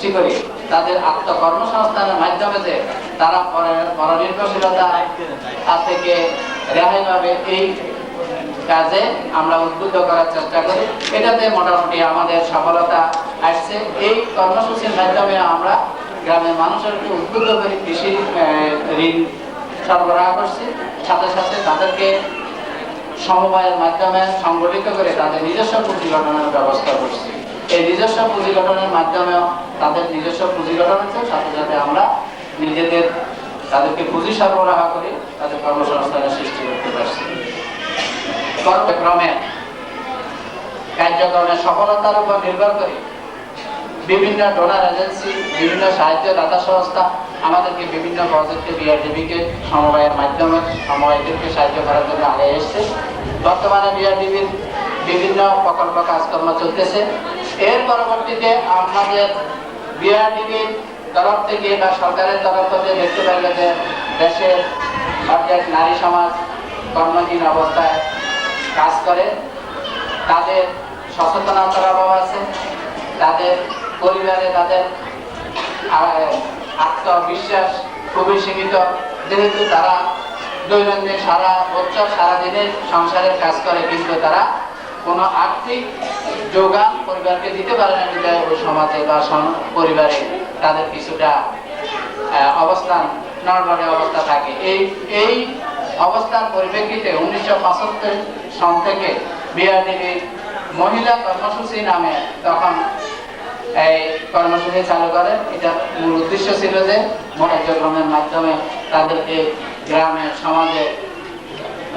সৃষ্টি করি, তাদের আত্মকর্মসংস্থানের মাধ্যমে যে তারা পরনির্ভরশীলতা থেকে রেহাই পাবে, এই কাজে আমরা উদ্বুদ্ধ করার চেষ্টা করি। এটাতে মোটামুটি আমাদের সফলতা আসছে। এই কর্মসূচির মাধ্যমে আমরা গ্রামের মানুষেরকে উদ্বুদ্ধ করি, কৃষি ঋণ সরবরাহ করছি, সাথে সাথে তাদেরকে সমবায়ের মাধ্যমে সংগঠিত করে তাদের নিজস্ব পুঁজি গঠনের ব্যবস্থা করছি। এই নিজস্ব পুঁজি গঠনের মাধ্যমেও তাদের নিজস্ব পুঁজি গঠন হচ্ছে, সাথে সাথে আমরা তাদেরকে পুঁজি সরবরাহ করে তাদের কর্মসংস্থানের সৃষ্টি করতে পারছি। কার্যক্রমের সফলতার উপর নির্ভর করে বিভিন্ন ডোনার এজেন্সি, বিভিন্ন সাহায্যদাতা সংস্থা আমাদেরকে বিভিন্ন প্রজেক্টে বিআরডিবিকে সমবায়ের মাধ্যমে সমবায়ীদেরকে সাহায্য করার জন্য আগে এসছে। বর্তমানে বিআরডিবির বিভিন্ন প্রকল্প কাজকর্ম চলতেছে। এর পরবর্তীতে আমাদের বিআরডিবির তরফ থেকে বা সরকারের তরফ থেকে দেখতে পাইলে যে দেশের অর্ধেক নারী সমাজ কর্মহীন অবস্থায় কাজ করে, তাদের সচেতনতার অভাব আছে, তাদের পরিবারে তাদের আত্মবিশ্বাস খুবই সীমিত, যেহেতু তারা দৈনন্দিন সারা বছর সারাদিনের সংসারের কাজ করে, কিন্তু তারা কোনো আর্থিক যোগান পরিবারকে দিতে পারে না। বিধায় ওই সমাজে বা পরিবারে তাদের কিছুটা অবস্থান নড়বড়ে অবস্থা থাকে। এই অবস্থার পরিপ্রেক্ষিতে 1975 সন থেকে বিআরডিবি মহিলা কর্মসূচি নামে তখন এই কর্মসূচি চালু করে। এটার মূল উদ্দেশ্য ছিল যে কার্যক্রমের মাধ্যমে তাদেরকে গ্রামের সমাজে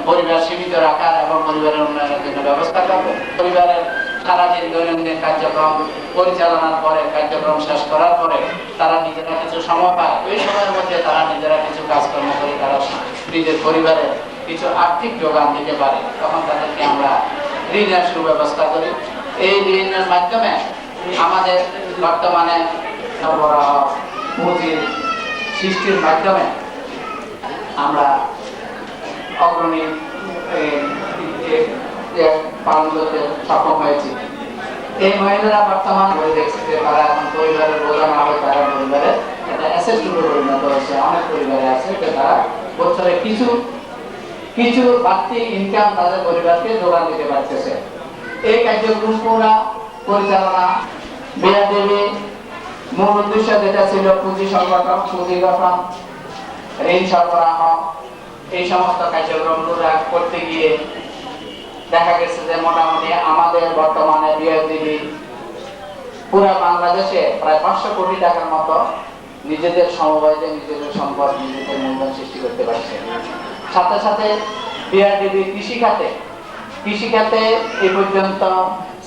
পরিবার সীমিত রাখার এবং পরিবারের উন্নয়নের জন্য ব্যবস্থা করবে। পরিবারের সারাদিন দৈনন্দিন কার্যক্রম পরিচালনার পরে, কার্যক্রম শেষ করার পরে তারা নিজেরা কিছু সময় পায়, ওই সময়ের মধ্যে তারা নিজেরা কিছু কাজকর্ম করে তারা নিজের পরিবারের কিছু আর্থিক যোগান দিতে পারে। তখন তাদেরকে আমরা ঋণের সুব্যবস্থা করি। এই ঋণের মাধ্যমে আমাদের বর্তমানে সরবরাহ পুঁজির সৃষ্টির মাধ্যমে আমরা অগ্রণী পালন করতে সক্ষম হয়েছি। এই মহিলারা বর্তমান দেখছি যে তারা এখন পরিবারের বোঝা না হয়ে তারা পরিবারের একটা অ্যাসেট রূপে পরিণত হয়েছে। অনেক পরিবারে আছে যে তারা বছরে কিছু বাড়তি ইনকাম তাদের পরিবারকে যোগান দিতে পারতেছে। এই কার্যক্রম পুরা পরিচালনা বিআরডিবি মূল উদ্দেশ্য যেটা ছিল পুঁজি সংগঠন, পুঁজি গঠন, ঋণ সরবরাহ, এই সমস্ত কার্যক্রমগুলো করতে গিয়ে দেখা গেছে যে মোটামুটি আমাদের বর্তমানে বিআরডিবি পুরা বাংলাদেশে প্রায় 500 কোটি টাকার মতো নিজেদের সমবায়তে নিজেদের সম্পদ, নিজেদের মূলধন সৃষ্টি করতে পারছে। সাথে সাথে বিআরডিবি কৃষিখাতে এই পর্যন্ত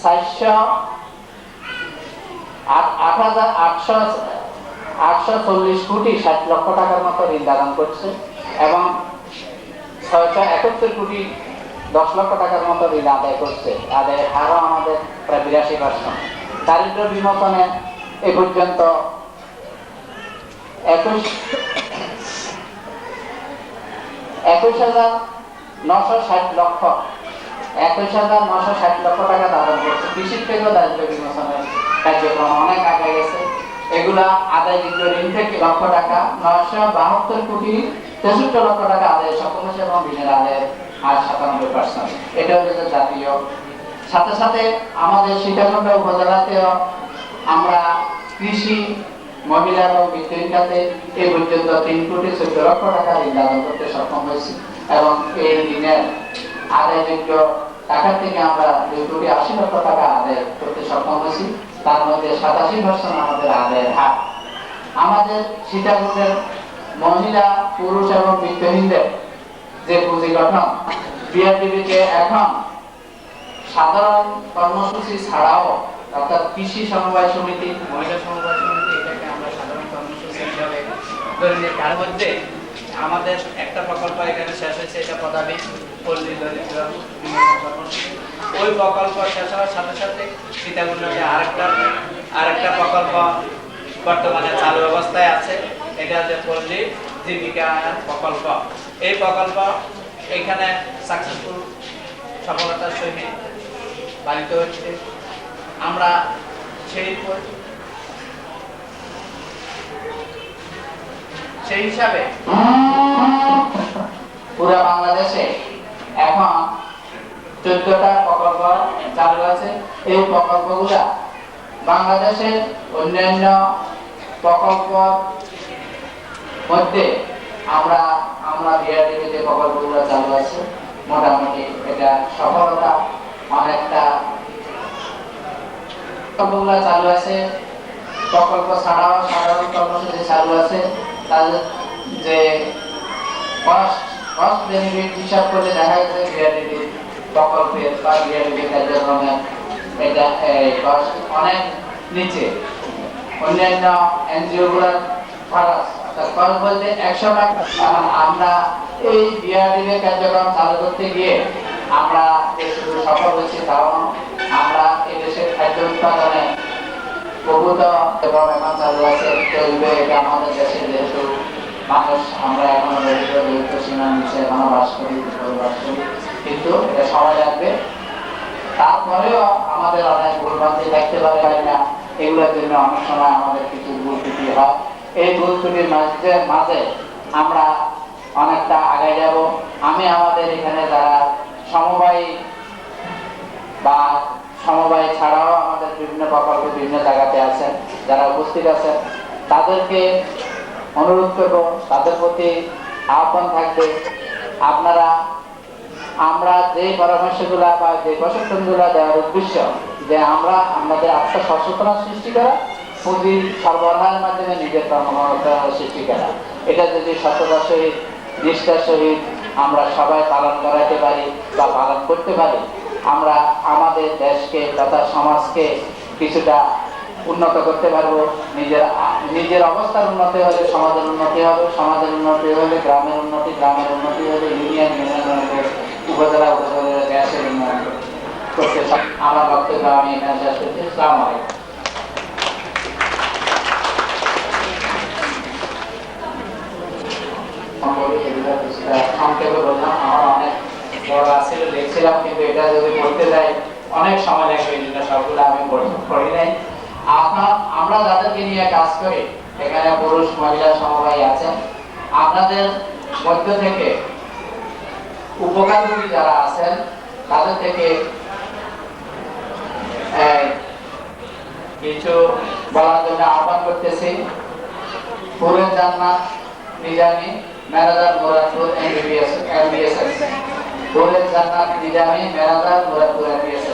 840 কোটি 60 লক্ষ টাকার মতো ঋণ দান করছে এবং 671 কোটি 10 লক্ষ টাকার মতো ঋণ আদায় করছে। আদায়ের হারও আমাদের প্রায় 82%। দারিদ্র বিমোচনে এ পর্যন্ত 21,960 লক্ষ টাকা দান করছে। কৃষির থেকেও দারিদ্র বিমোচনের কার্যক্রম অনেক আগে গেছে। এগুলা আদায়যোগ্য ঋণ থেকে লক্ষ টাকা 972 কোটি 63 লক্ষ টাকা আদায় সক্ষম হয়েছে এবং ঋণের আদায়ের হার 97%। এটা হচ্ছে জাতীয়। সাথে সাথে আমাদের সীতাকুণ্ড উপজেলাতেও আমরা কৃষি, মহিলা এবং বিদ্যুৎ খাতে এই পর্যন্ত 3 কোটি 14 লক্ষ টাকা ঋণ দান করতে সক্ষম হয়েছি এবং এই ঋণের আদায়যোগ্য টাকা থেকে আমরা 2 কোটি 80 লক্ষ টাকা আদায় করতে সক্ষম হয়েছি। তার মধ্যে 87% আমাদের আদায়ের হার। আমাদের সীতাকুণ্ডের মহিলা, পুরুষ এবং বিদ্যুৎহীনদের যে পুঁজি গঠন, বিআরডিবিকে এখন সাধারণ কর্মসূচি ছাড়াও অর্থাৎ কৃষি সমবায় সমিতি, মহিলা সমবায় সমিতি, এটাকে আমরা সাধারণ কর্মসূচি হিসাবে ধরে নিই। তার মধ্যে আমাদের একটা প্রকল্প এখানে শেষ হয়েছে, এটা পদাবি পল্লী দরিদ্র কর্মসূচি। ওই প্রকল্প শেষ হওয়ার সাথে সাথে সীতাকুণ্ডে আরেকটা প্রকল্প বর্তমানে চালু অবস্থায় আছে। এটা হচ্ছে পল্লী জীবিকা প্রকল্প। এই প্রকল্প এখানে সাকসেসফুল, সফলতার সহিত পালিত হচ্ছে। আমরা সেই সেই হিসাবে পুরো বাংলাদেশে এখন 14টা প্রকল্প চালু আছে। এই প্রকল্পগুলা বাংলাদেশের অন্যান্য প্রকল্প মধ্যে আমরা বিআরডিবি যে প্রকল্পগুলো চালু আছে মোটামুটি এটা সফলতা অনেকটা প্রকল্পগুলো চালু আছে। প্রকল্প ছাড়াও সাধারণ কর্মসূচি চালু আছে। তাদের যে কস্ট বেনিফিট হিসাব করে দেখা যাচ্ছে বিআরডিবি প্রকল্পের বা বিআরডিবি কার্যক্রমের এটা কস্ট অনেক নিচে। অন্যান্য এনজিও গুলোর খরচ কস্ট বলতে 100 টাকা। আমরা এই বিআরডিবি কার্যক্রম চালু করতে গিয়ে আমরা শুধু সফল হয়েছি তাও আমরা এই দেশের খাদ্য উৎপাদনে প্রভূত এবং এখন চালু আছে চলবে। এটা আমাদের দেশের যেহেতু মানুষ আমরা এখনো দরিদ্র সীমার নিচে এখনো বাস করি, কিন্তু এটা সময় লাগবে। তারপরেও আমাদের অনেক ভুলভ্রান্তি দেখতে পারে না, এগুলোর জন্য অনেক সময় আমাদের কিছু ভুল ত্রুটি হয়। এই ভুল ত্রুটির মাঝে আমরা অনেকটা আগে যাব। আমি আমাদের এখানে যারা সমবায় বা সমবায় ছাড়াও আমাদের বিভিন্ন প্রকল্প বিভিন্ন জায়গাতে আছেন, যারা উপস্থিত আছেন, তাদেরকে অনুরোধ করব, তাদের প্রতি আহ্বান থাকবে আমরা যে পরামর্শগুলা বা যে প্রশিক্ষণগুলা দেওয়ার উদ্দেশ্য যে আমরা আমাদের আত্মসচেতনতা সৃষ্টি করা, পুঁজি সরবরাহের মাধ্যমে নিজের কর্মক্ষমতা সৃষ্টি করা, এটা যদি সততার সহিত নিষ্ঠার সহিত আমরা সবাই পালন করাতে পারি বা পালন করতে পারি, আমরা আমাদের দেশকে তথা সমাজকে কিছুটা উন্নত করতে পারবো। নিজের অবস্থার উন্নতি হলে সমাজের উন্নতি হবে, সমাজের উন্নতি হলে গ্রামের উন্নতি হলে ইউনিয়ন উপজেলা দেশের উন্নয়ন করতে। আমার বক্তব্য আমি এখানে শেষ করছি। আসসালামু আলাইকুম। সংক্ষেপে বললাম, আমার অনেক বড় আছিল লিখছিলাম, কিন্তু এটা যদি করতে যাই অনেক সময় লাগবে, এই জন্য সবগুলো আমি করি নাই। আমরা যাদেরকে নিয়ে কাজ করি এখানে পুরুষ মহিলা সমবায় আছেন, আপনাদের মধ্য থেকে উপকারভোগী যারা আছেন তাদের থেকে কিছু বলার জন্য আহ্বান করতেছি। পুরের জান্নাত নিজামী মেরাদার মুরাদপুর এমবিবিএস পুরের জান্নাত নিজামী মেরাদার মুরাদপুর এমবিবিএস।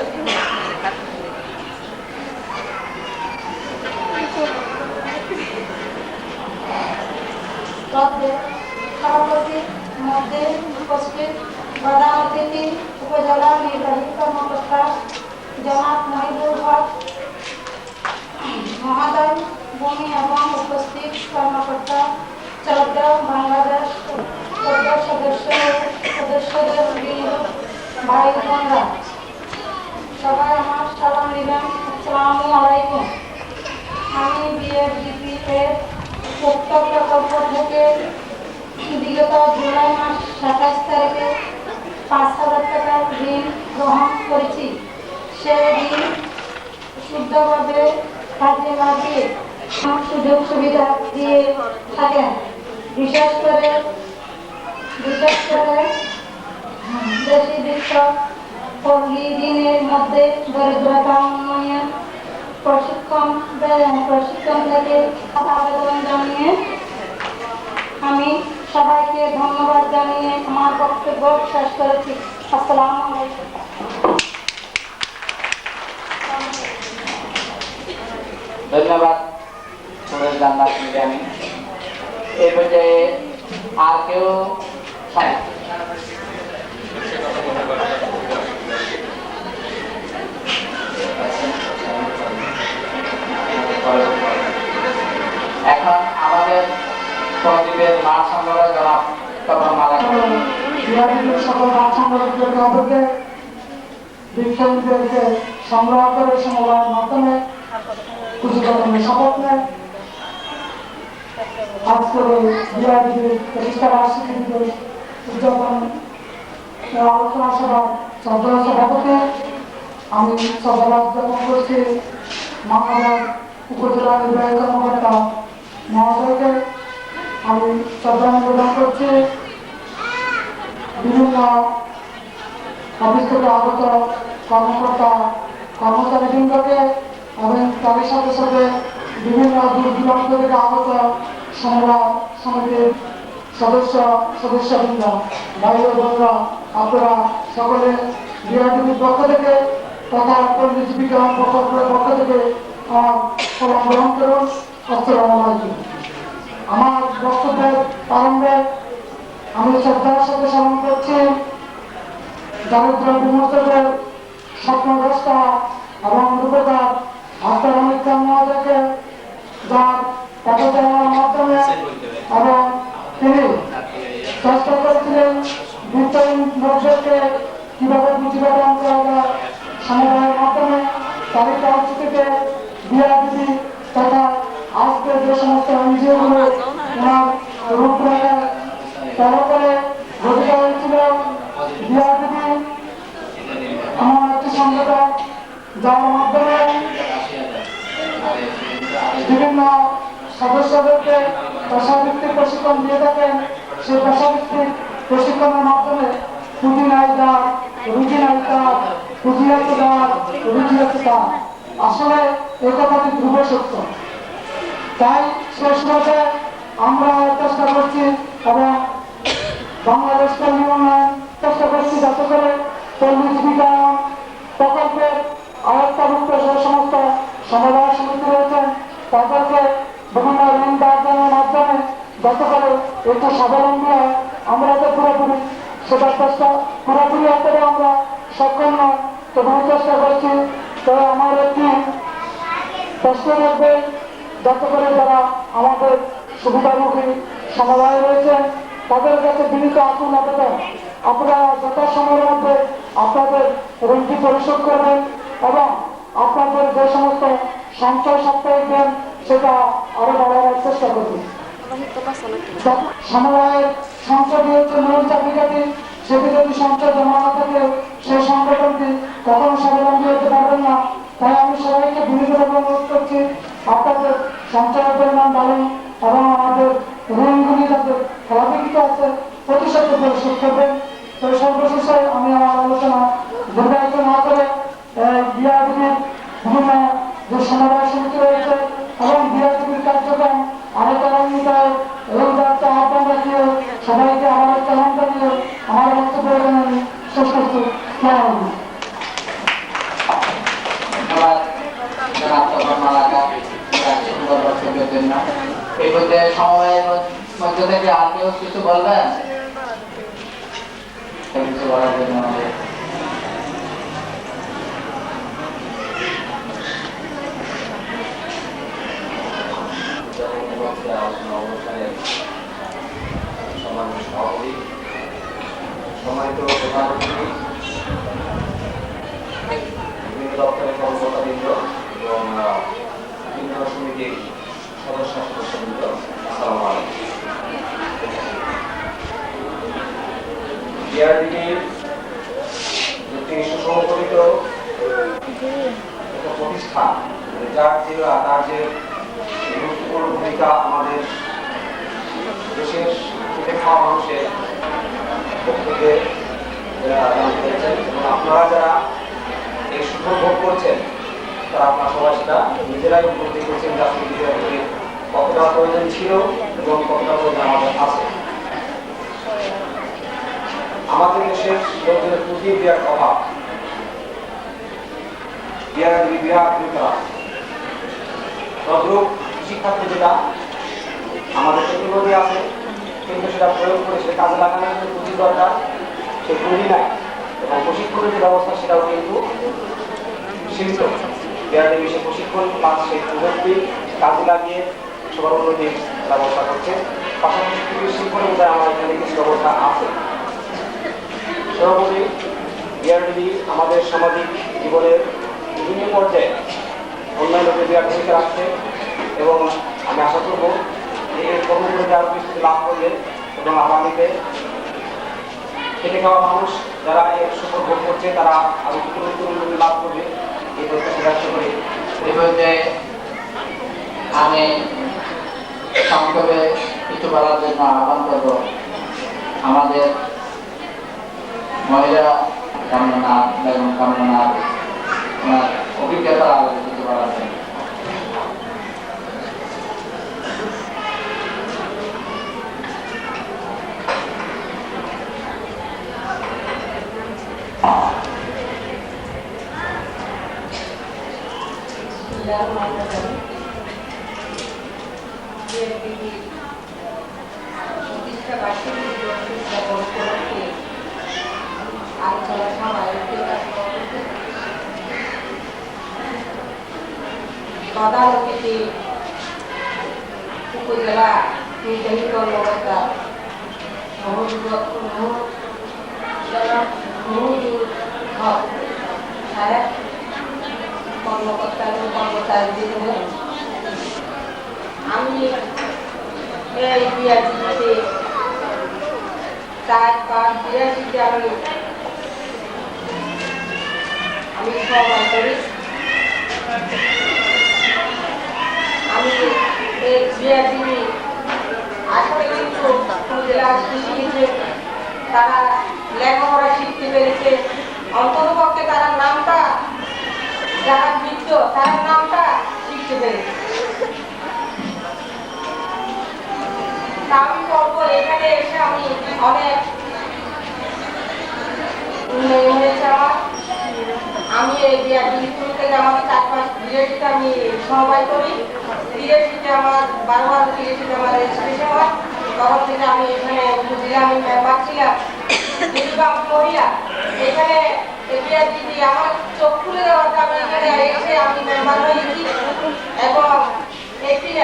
সভাপতির মধ্যে উপস্থিত প্রধান অতিথি উপজেলা নির্বাহী কর্মকর্তা জনাব মহিবুল হক মহোদয়, ভূমি এবং উপস্থিত কর্মকর্তা, চট্টগ্রাম বাংলাদেশ সদস্যদের ভাই বোনরা, সবাই আমার সালাম দিবেন। আসসালামু আলাইকুম। আমি বিএফডিপি এর উক্ত প্রকল্প থেকে বিগত জুলাই মাস 27 তারিখে 5,000 টাকার ঋণ গ্রহণ করেছি। সেই ঋণ শুদ্ধভাবে কাজে লাগিয়ে সুযোগ সুবিধা দিয়ে থাকেন। বিশেষ করে দেশি বৃত্ত পল্লী ঋণের মধ্যে দরিদ্রতা উন্নয়ন প্রশিক্ষণ থেকে আবেদন জানিয়ে আমি সবাইকে ধন্যবাদ জানিয়ে আমার বক্তব্য শেষ করেছি। আসসালামু আলাইকুম। ধন্যবাদ পুরের জান্নাত নিজামী। এই পর্যায়ে আর কেউ এখন আমাদের প্রদীপের মাঠ সংগ্রহ জনাব তখন মালা সকল মাঠ সংগ্রহকে বিশ্ববিদ্যালয়কে সংগ্রহ করে সমবায়ের মাধ্যমে শপথ নেয়। আজকের বিআরডিবির প্রতিষ্ঠা বার্ষিকী দিবস উদযাপন আলোচনা সভার সভাপতি আমি সভা উদযাপন করছি মানবাজার উপজেলা নির্বাহী কর্মকর্তা মহোদয়কে আমি শ্রদ্ধা নিবেদন করছি বিভিন্ন অফিস থেকে আগত কর্মকর্তা কর্মচারীবৃন্দকে এবং তাদের সাথে সাথে বিভিন্ন দূর দূরান্ত থেকে আগত সংগ্রাম সমিতির সদস্যবৃন্দ ভাই ও বোনরা, আপনারা সকলে বিআরটিভির পক্ষ থেকে তথা পল্লী জীবিকা প্রকল্পের পক্ষ থেকে আমার সালাম গ্রহণ করুন। আসসালামু আলাইকুম। আমার বক্তব্যের প্রারম্ভে আমি শ্রদ্ধার সাথে স্মরণ করছি দারিদ্র বিমোচনের স্বপ্নদ্রষ্টা এবং রূপকার আক্তার হামিদ খান মহোদয়কে, যার পদচারণার মাধ্যমে এবং তিনি চেষ্টা করেছিলেন বিদ্যাহীন লোকদেরকে কিভাবে পুঁজিবাদন করা যায় সমবায়ের মাধ্যমে। তারই পরিস্থিতিতে বিআরটিভি তথা আজকে যে সমস্ত এনজিওগুলো ওনার রূপরেখা ফলো করে গঠিত হয়েছিল, বিআরটিভি এমন একটি সংগঠন যার মাধ্যমে বিভিন্ন সদস্যদেরকে পেশাভিত্তিক প্রশিক্ষণ দিয়ে থাকেন। সেই পেশাভিত্তিক প্রশিক্ষণের মাধ্যমে পুঁজি নাই তার, রুচি নাই তার, পুঁজি আছে তার, রুচি আছে তার। আসলে এ কথাটি ধ্রুব সত্য। তাই শেষ পর্যায়ে আমরা চেষ্টা করছি এবং বাংলাদেশ পল্লী উন্নয়ন চেষ্টা করছি যাতে করে পল্লী জীবিকা প্রকল্পের আওতাভুক্ত যে সমস্ত সমবায় সমিতি রয়েছেন তাদেরকে বিভিন্ন ঋণ দানের মাধ্যমে যাতে করে একটু স্বাবলম্বী হয়। আমরা তো পুরোপুরি সেটা চেষ্টা পুরোপুরি অন্তরে আমরা সক্ষম নয়, তবুও চেষ্টা করছি। তো আমার একটি প্রশ্ন থাকবে, যাতে করে যারা আমাদের সুবিধাভোগী সমবায় রয়েছেন তাদের কাছে বিনীত আকুল আবেদন, আপনারা যথাসময়ের মধ্যে আপনাদের ঋণটি পরিশোধ করবেন এবং আপনাদের যে সমস্ত সঞ্চয় সাপ্তাহিক দেন সেটা আরো বাড়াবার চেষ্টা করবেন। সমবায়ের সংসদীয় হচ্ছে মূল চাবিকাঠি, সেটি যদি সঞ্চয় জমা না থাকে সেই সংগঠনটি কখনো স্বাবলম্বী হতে পারবেন না। তাই আমি সবাইকে বিনীতভাবে অনুরোধ করছি আপনাদের সঞ্চয়ের পরিমাণ বাড়ুন এবং আমাদের ঋণগুলি যাদের খেলাপিত আছে প্রতিশত পরিশোধ করবেন। তো সর্বশেষে আমি আমার আলোচনা দীর্ঘায়িত না করে বিআরটিভির বিভিন্ন যে সমবায় সমিতি রয়েছে এবং বিআরটিভির কার্যক্রম আরো ত্বরান্বিত এই দায়িত্ব আহ্বান রাখিয়ে সবাইকে আবার চালান জানিয়ে আমার বক্তব্য আমি শেষ করছি। এই মধ্যে সমবায়ের মধ্য থেকে আর কেউ কিছু বলবেন? কিছু বলার জন্য সম্মানিত প্রধানমন্ত্রী, বিভিন্ন দপ্তরের কর্মকর্তাবৃন্দ এবং বিভিন্ন সমিতির সদস্যবৃন্দ, আসসালামু আলাইকুম। বিআরটিভির একটি সুসংগঠিত একটা প্রতিষ্ঠান, তার যে গুরুত্বপূর্ণ ভূমিকা আমাদের দেশের খেটে খাওয়া মানুষের পক্ষ থেকে এবং আপনারা যারা এই সুফল ভোগ করছেন তারা আপনারা সবাই সেটা নিজেরাই উপলব্ধি করছেন যে আসলে বিআরটিভির কতটা প্রয়োজন ছিল এবং কতটা প্রয়োজন আমাদের আছে। আমাদের দেশের লোকজনের পুঁজির বিরাট অভাব, বিআরটিভি বিরাট ভূমিকা। তদ্রূপ কৃষিখাতে যেটা আমাদের টেকনোলজি আছে কিন্তু সেটা প্রয়োগ করে সেটা কাজে লাগানোর জন্য পুঁজি দরকার, সেই পুঁজি নাই এবং প্রশিক্ষণের যে ব্যবস্থা সেটাও কিন্তু সীমিত। বিআরটিভি সে প্রশিক্ষণ প্লাস সেই প্রযুক্তি কাজে লাগিয়ে সবার উন্নতির ব্যবস্থা করছে। পাশাপাশি কৃষি পরিমাণে আমার এখানে কিছু ব্যবস্থা আছে। সর্বোপরি বিআরটিভি আমাদের সামাজিক জীবনের বিভিন্ন পর্যায়ে অন্যান্য বিরাট ভূমিকা রাখছে এবং আমি আশা করব যে এর কর্মগুলোকে আরো বিস্তৃতি লাভ করবে এবং আগামীতে খেটে খাওয়া মানুষ যারা এর সুফল ভোগ করছে তারা আরো উন্নতি লাভ করবে এই প্রত্যাশা ব্যক্ত করি। এই পর্যায়ে আমি সংক্ষেপে কিছু বলার জন্য আহ্বান করব আমাদের মহিলা কামনাথ বেগম কামনাথ ওনার অভিজ্ঞতা আলোচনা কিছু বলার জন্য। প্রধান অতিথি উপজেলা নির্বাহী কর্মকর্তা কর্মকর্তা এবং কর্মচারীদের আমি এই বিআরটিতে 4-5-82 আমি সহবাস করি। আমি এই বিআরটি আসলে কিন্তু উপজেলা শিশুদের তারা লেখাপড়া শিখতে পেরেছে, অন্ততপক্ষে তারা নামটা যারা বৃদ্ধ তার নামটা শিখতে পেরেছে। আমি বলবো এখানে এসে আমি অনেক উন্নয়ন হয়েছে আমার। আমি এই বিআরটি স্কুল থেকে আমাদের 4-5 বিআরটিতে আমি সমবায় করি। বিআরটিতে আমার 12 বিআরটিতে আমার রেজিস্ট্রেশন হয়। তখন থেকে আমি এখানে উপজেলা আমি মেম্বার ছিলাম, যেহেতু আমি মহিলা। এখানে বিআরটি আমার চোখ খুলে দেওয়াতে আমি এখানে এসে আমি মেম্বার হয়েছি এবং এপ্রিল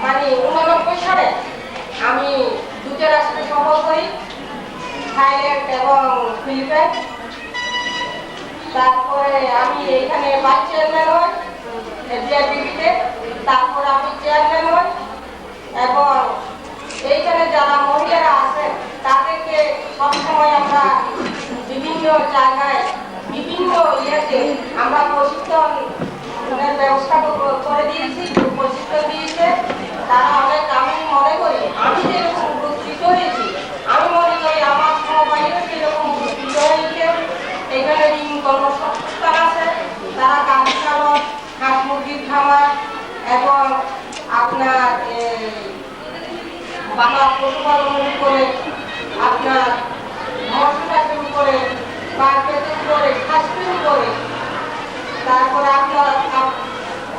মানে 89 সালে আমি দুটো রাষ্ট্র সফর করি, থাইল্যান্ড এবং ফিলিপাইন। তারপরে আমি এখানে ভাইস চেয়ারম্যান হই বিআরটিতে, তারপরে আমি চেয়ারম্যান হই এবং এইখানে যারা মহিলারা আছেন তাদেরকে সবসময় আমরা বিভিন্ন জায়গায় বিভিন্ন ইয়েতে আমরা প্রশিক্ষণের ব্যবস্থা করে দিয়েছি, প্রশিক্ষণ দিয়েছে তারা অনেক। আমি মনে করি আমি যেরকম উপকৃত হয়েছি, আমি মনে করি আমার সহবাহীরা সেরকম উপকৃত হয়েছে। এখানে ঋণ কর্মসংস্থান আছে, তারা গাড়ি চালক, হাঁস মুরগির খামার এবং আপনার বাংলা পশুপালনের উপরে, আপনার মৎস্য চাষের উপরে, মার্কেটের উপরে, স্বাস্থ্যের উপরে, তারপরে আপনার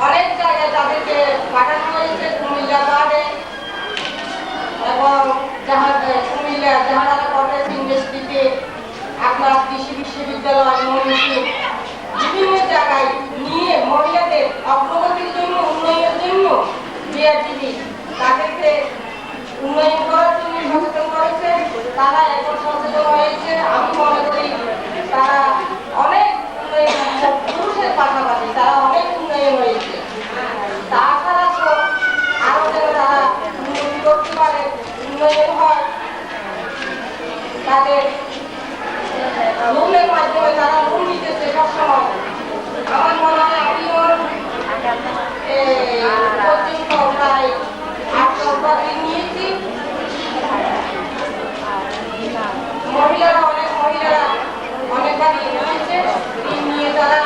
অনেক জায়গায় তাদেরকে পাঠানো হয়েছে। কুমিল্লা বাদে এবং কুমিল্লা জাহানারা কলেজ ইন্ডাস্ট্রিতে, আপনার কৃষি বিশ্ববিদ্যালয়, বিভিন্ন জায়গায় নিয়ে মহিলাদের অগ্রগতির জন্য, উন্নয়নের জন্য বিআরটি তাদেরকে উন্নয়ন করার জন্য সচেতন করেছে। তারা এখন সচেতন হয়েছে। আমি মনে করি তারা অনেক উন্নয়ন, পুরুষের পাশাপাশি তারা অনেক উন্নয়ন হয়েছে। তাছাড়া তো আরো যেন তারা উন্নতি করতে পারে, উন্নয়ন হয়, তাদের লোনের মাধ্যমে তারা লোন নিতেছে সবসময়। আমার মনে হয় আমিও পর্যন্ত প্রায় 8 লক্ষ ঋণ নিয়েছি। মহিলারা অনেকবার ঋণ নিয়েছে, ঋণ নিয়ে তারা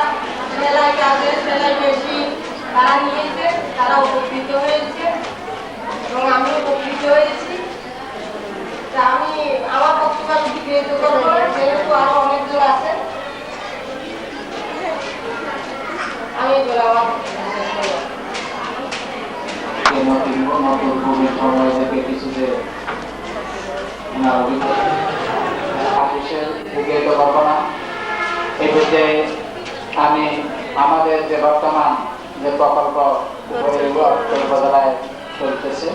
সেলাই কাজে, সেলাই মেশিন তারা নিয়েছে, তারা উপকৃত হয়েছে এবং আমি উপকৃত হয়েছি। তা আমি আমার বক্তব্য বিক্রিত করবো, যেহেতু আরো অনেকজন আছে। আমি এগুলো আমার সময় থেকে কিছু যে পারবো না। এই পর্যায়ে আমি আমাদের যে বর্তমান যে প্রকল্প উপজেলায় চলতেছে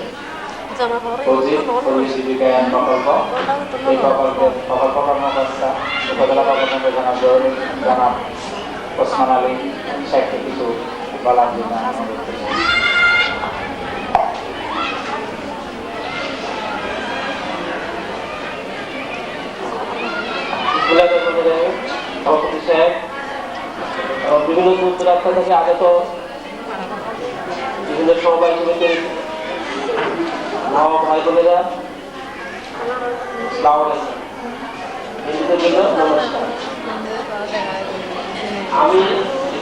প্রকল্প, এই প্রকল্পের প্রকল্প কর্মকর্তা উপজেলা প্রকল্প জানাব ওসমান আলী সাহেবকে কিছু বলার জন্য অনুরোধ করছি। সভাপতি সাহেব এবং বিভিন্ন দূর দূরান্ত থেকে আগত বিভিন্ন সমবায় সমিতির মা ও ভাই বোনেরা, আসসালামু আলাইকুম। হিন্দুদের জন্য নমস্কার। আমি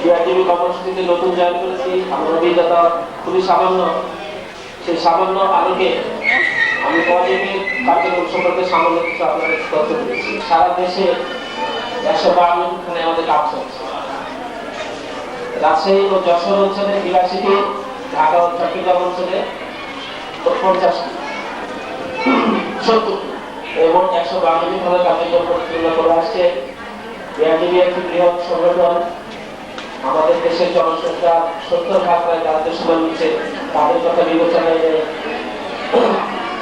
বিআরটিভি কর্মসূচিতে নতুন জয়েন করেছি। আমার অভিজ্ঞতা খুবই সামান্য। সেই সামান্য আলোকে আমি পজিটিভ কার্যক্রম সম্পর্কে সামান্য কিছু আপনাদের তথ্য দিচ্ছি। সারা দেশে 152 আমাদের কাজ চলছে। রাজশাহী ও যশোর অঞ্চলে 82টি, ঢাকা ও চট্টগ্রাম অঞ্চলে 50টি, 70 এবং 152টি ভাবে কার্যক্রম পরিচালনা করে আসছে। বিআরটিভি একটি বৃহৎ সংগঠন। আমাদের দেশের জনসংখ্যা 70% প্রায় তাদের সমান নিচ্ছে। তাদের কথা বিবেচনায় এনে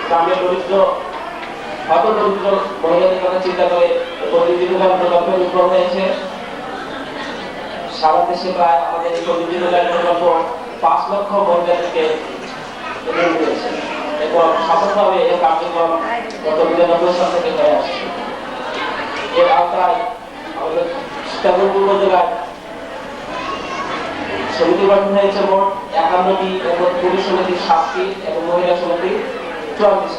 গ্রামের দরিদ্র, হত দরিদ্র মহিলাদের কথা চিন্তা করে প্রতিদিনের প্রকল্প উদ্ভব হয়েছে। সারা দেশে প্রায় আমাদের এই প্রতিদিনের প্রকল্প 5 লক্ষ মহিলাদেরকে ঋণ দিয়েছে এবং সফলভাবে এই কার্যক্রম গত 92 সাল থেকে হয়ে আসছে। এর আওতায় আমাদের সীতাকুণ্ড উপজেলায় সমিতি গঠন হয়েছে মোট 51টি, এবং পুরুষ সমিতি 7টি এবং মহিলা সমিতি 44টি।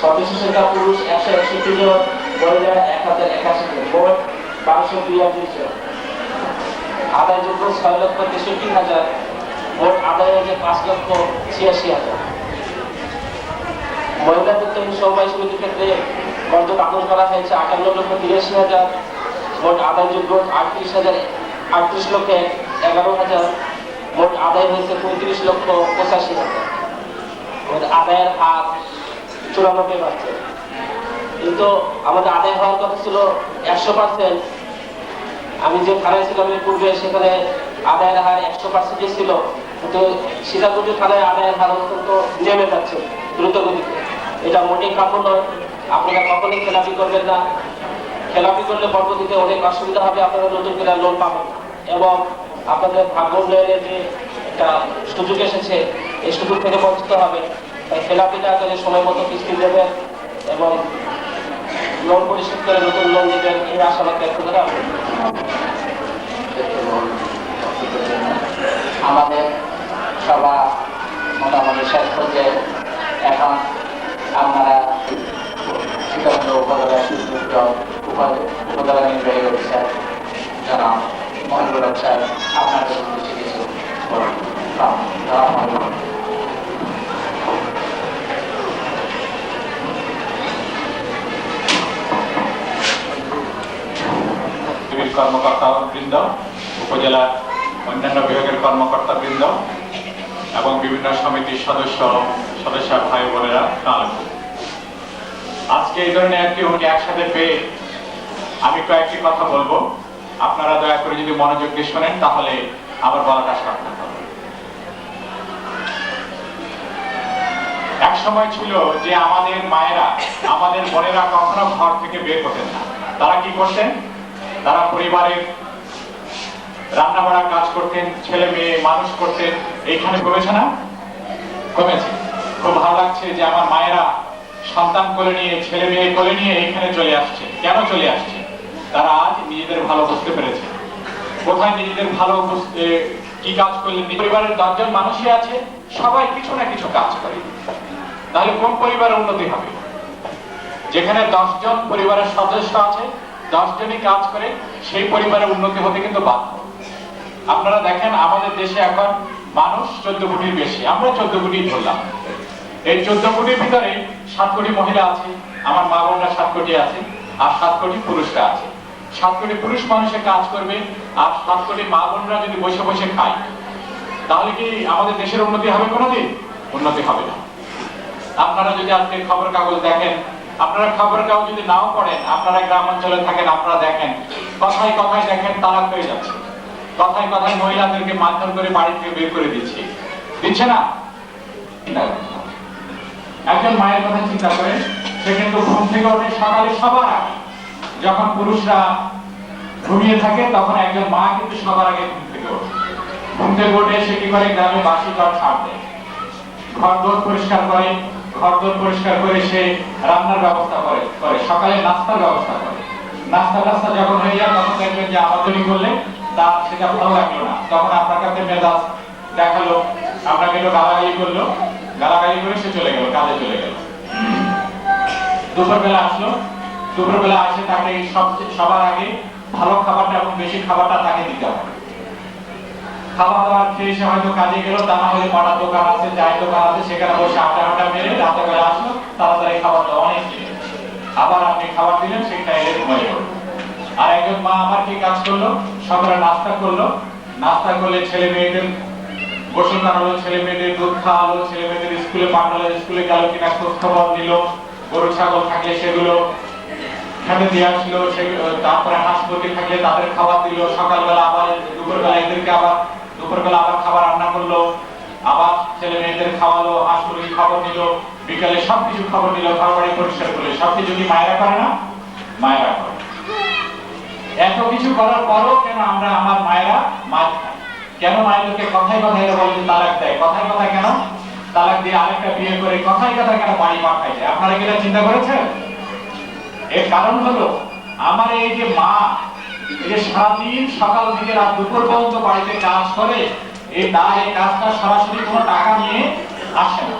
সদস্য সংখ্যা পুরুষ 161 জন, মহিলা 1081 জন, মোট 1242 জন। আদায়যোগ্য 6,63,000, মোট আদায় হয়েছে 5,86,000। মহিলাদের তৈরি সমবায় সমিতির ক্ষেত্রে বর্জ্য দাপন করা হয়েছে 58,83,000, মোট আদায়যোগ্য 38,11,000, মোট আদায় হয়েছে 35,85,000। আদায়ের হার 94%। কিন্তু আমাদের আদায় হওয়ার কথা ছিল 100%। আমি যে থানায় ছিলাম এর পূর্বে, সেখানে আদায়ের হার 100% ছিল, কিন্তু সীতাকুণ্ড থানায় আদায়ের হার অত্যন্ত নেমে যাচ্ছে দ্রুত গতিতে। এটা মোটেই কাম্য নয়। আপনারা কখনোই খেলাপি করবেন না। খেলাপি করলে পরবর্তীতে অনেক অসুবিধা হবে। আপনারা নতুন করে লোন পাবেন এবং আপনাদের ভাগ্য উন্নয়নের যে একটা সুযোগ এসেছে, এই সুযোগ থেকে বঞ্চিত হবে। তাই খেলাপিটা করে সময় মতো কিস্তি দেবেন এবং লোন পরিশোধ করে নতুন লোন দেবেন, এই আশাবাদ ব্যক্ত করে আমাদের সভা মোটামুটি শেষ পর্যায়ে। এখন আপনারা সীতাকুণ্ড উপজেলার উপজেলা নির্বাহী অফিসার জনাব মহিবুল হক সাহেব আপনাদের উদ্দেশ্যে কিছু বলুন। কর্মকর্তা বৃন্দ, উপজেলার অন্যান্য বিভাগের কর্মকর্তা বৃন্দ এবং বিভিন্ন সমিতির সদস্য ভাই বোনেরা, আজকে এই ধরনের একটি অনুষ্ঠানে একসাথে পেয়ে আমি কয়েকটি কথা বলবো। আপনারা দয়া করে যদি মনোযোগ দিয়ে শোনেন তাহলে আমার বলাটা সার্থক হবে। এক সময় ছিল যে আমাদের মায়েরা, আমাদের বোনেরা কখনো ঘর থেকে বের হতেন না। তারা কি করতেন? তারা পরিবারের রান্না বাড়ার কাজ করতেন, ছেলে মেয়ে মানুষ করতেন। এইখানে কমেছে না? কমেছে। খুব ভালো লাগছে যে আমার মায়েরা সন্তান কোলে নিয়ে, ছেলে মেয়ে কোলে নিয়ে এখানে চলে আসছে। কেন চলে আসছে? তারা আজ নিজেদের ভালো বুঝতে পেরেছে। কোথায় নিজেদের ভালো বুঝতে কি কাজ করলেন? পরিবারের 10 জন মানুষই আছে, সবাই কিছু না কিছু কাজ করে। তাহলে কোন পরিবারের উন্নতি হবে? যেখানে 10 জন পরিবারের সদস্য আছে, 10 জনই কাজ করে, সেই পরিবারের উন্নতি হতে কিন্তু বাধ্য। আপনারা দেখেন আমাদের দেশে এখন মানুষ 14 কোটির বেশি। আমরা 14 কোটি ধরলাম। এই 14 কোটির ভিতরে 7 কোটি মহিলা আছে, আমার মা বোনরা 7 কোটি আছে, আর 7 কোটি পুরুষরা আছে। 7 কোটি পুরুষ মানুষে কাজ করবে আর 7 কোটি মা বোনরা যদি বসে বসে খায়, তাহলে কি আমাদের দেশের উন্নতি হবে? কোনোদিন উন্নতি হবে না। আপনারা যদি আজকে খবর কাগজ দেখেন, আপনারা খবর কাগজ যদি নাও পড়েন, আপনারা গ্রাম অঞ্চলে থাকেন, আপনারা দেখেন কথায় কথায় দেখেন তালাক হয়ে যাচ্ছে। কথায় কথায় মহিলাদেরকে মারধর করে বাড়ি থেকে বের করে দিচ্ছে না? একজন মায়ের কথা চিন্তা করেন, সে কিন্তু ঘুম থেকে ওঠে সকালে সবার আগে। যখন পুরুষরা ঘুমিয়ে থাকে তখন একজন মা কিন্তু সবার আগে ঘুম থেকে ওঠে। ঘুম থেকে উঠে সে কি করে? গ্রামে বাসি ঘর ছাড় দেয়, ঘরদোর পরিষ্কার করে, ঘরদোর পরিষ্কার করে সে রান্নার ব্যবস্থা করে, সকালে নাস্তার ব্যবস্থা করে। নাস্তা যখন হয়ে যায় তখন দেখবেন যে আমাদেরই করলে তার সেটা ভালো লাগলো না, তখন আপনার কাছে মেজাজ দেখালো, আপনাকে একটু গালাগালি করলো, গালাগালি করে সে চলে গেল, কাজে চলে গেল। দুপুরবেলা আসলো, দুপুরবেলা আসে তাকে সবার আগে ভালো খাবারটা এবং বেশি খাবারটা তাকে দিতে হবে। খাবার দাবার খেয়ে সে হয়তো কাজে গেল, তা না হলে কটা দোকান আছে, চায়ের দোকান আছে, সেখানে বসে আড্ডা মেরে রাতে বেলা আসলো, তাড়াতাড়ি খাবার দাবার অনেক খেয়ে আবার আপনি খাবার দিলেন, সে খাইলে ঘুমিয়ে পড়ল। আর একজন মা আমার কি কাজ করলো, সকালে নাস্তা করলো, নাস্তা করলে ছেলে মেয়েদের গোসল করালো, ছেলে মেয়েদের দুধ খাওয়ালো, ছেলে মেয়েদের স্কুলে পাঠালো, স্কুলে গেল কিনা খোঁজ খবর নিল, গরু ছাগল থাকলে সেগুলো খেতে দিয়ে আসলো, তারপরে হাঁস মুরগি থাকলে তাদের খাবার দিল, সকালবেলা আবার দুপুরবেলা এদেরকে আবার দুপুরবেলা আবার খাবার রান্না করলো, আবার ছেলে মেয়েদের খাওয়ালো, হাঁস মুরগি খবর নিল, বিকালে সবকিছু খবর নিল, ঘর বাড়ি পরিষ্কার করলে। সবকিছু কি মায়েরা করে না? মায়েরা করে। এত কিছু করার পরও কেন আমরা আমার মায়েরা মার খায়? কেন মায়েদেরকে কথায় কথায় বলে যে তালাক দেয়? কথায় কথায় কেন তালাক দিয়ে আরেকটা বিয়ে করে কথায় কথায় কেন বাড়ি পাঠায় যায়? আপনারা কি এটা চিন্তা করেছেন? এর কারণ হলো আমার এই যে মা, এই যে সারাদিন সকাল থেকে রাত দুপুর পর্যন্ত বাড়িতে কাজ করে, এই কাজটা সরাসরি কোনো টাকা নিয়ে আসে না।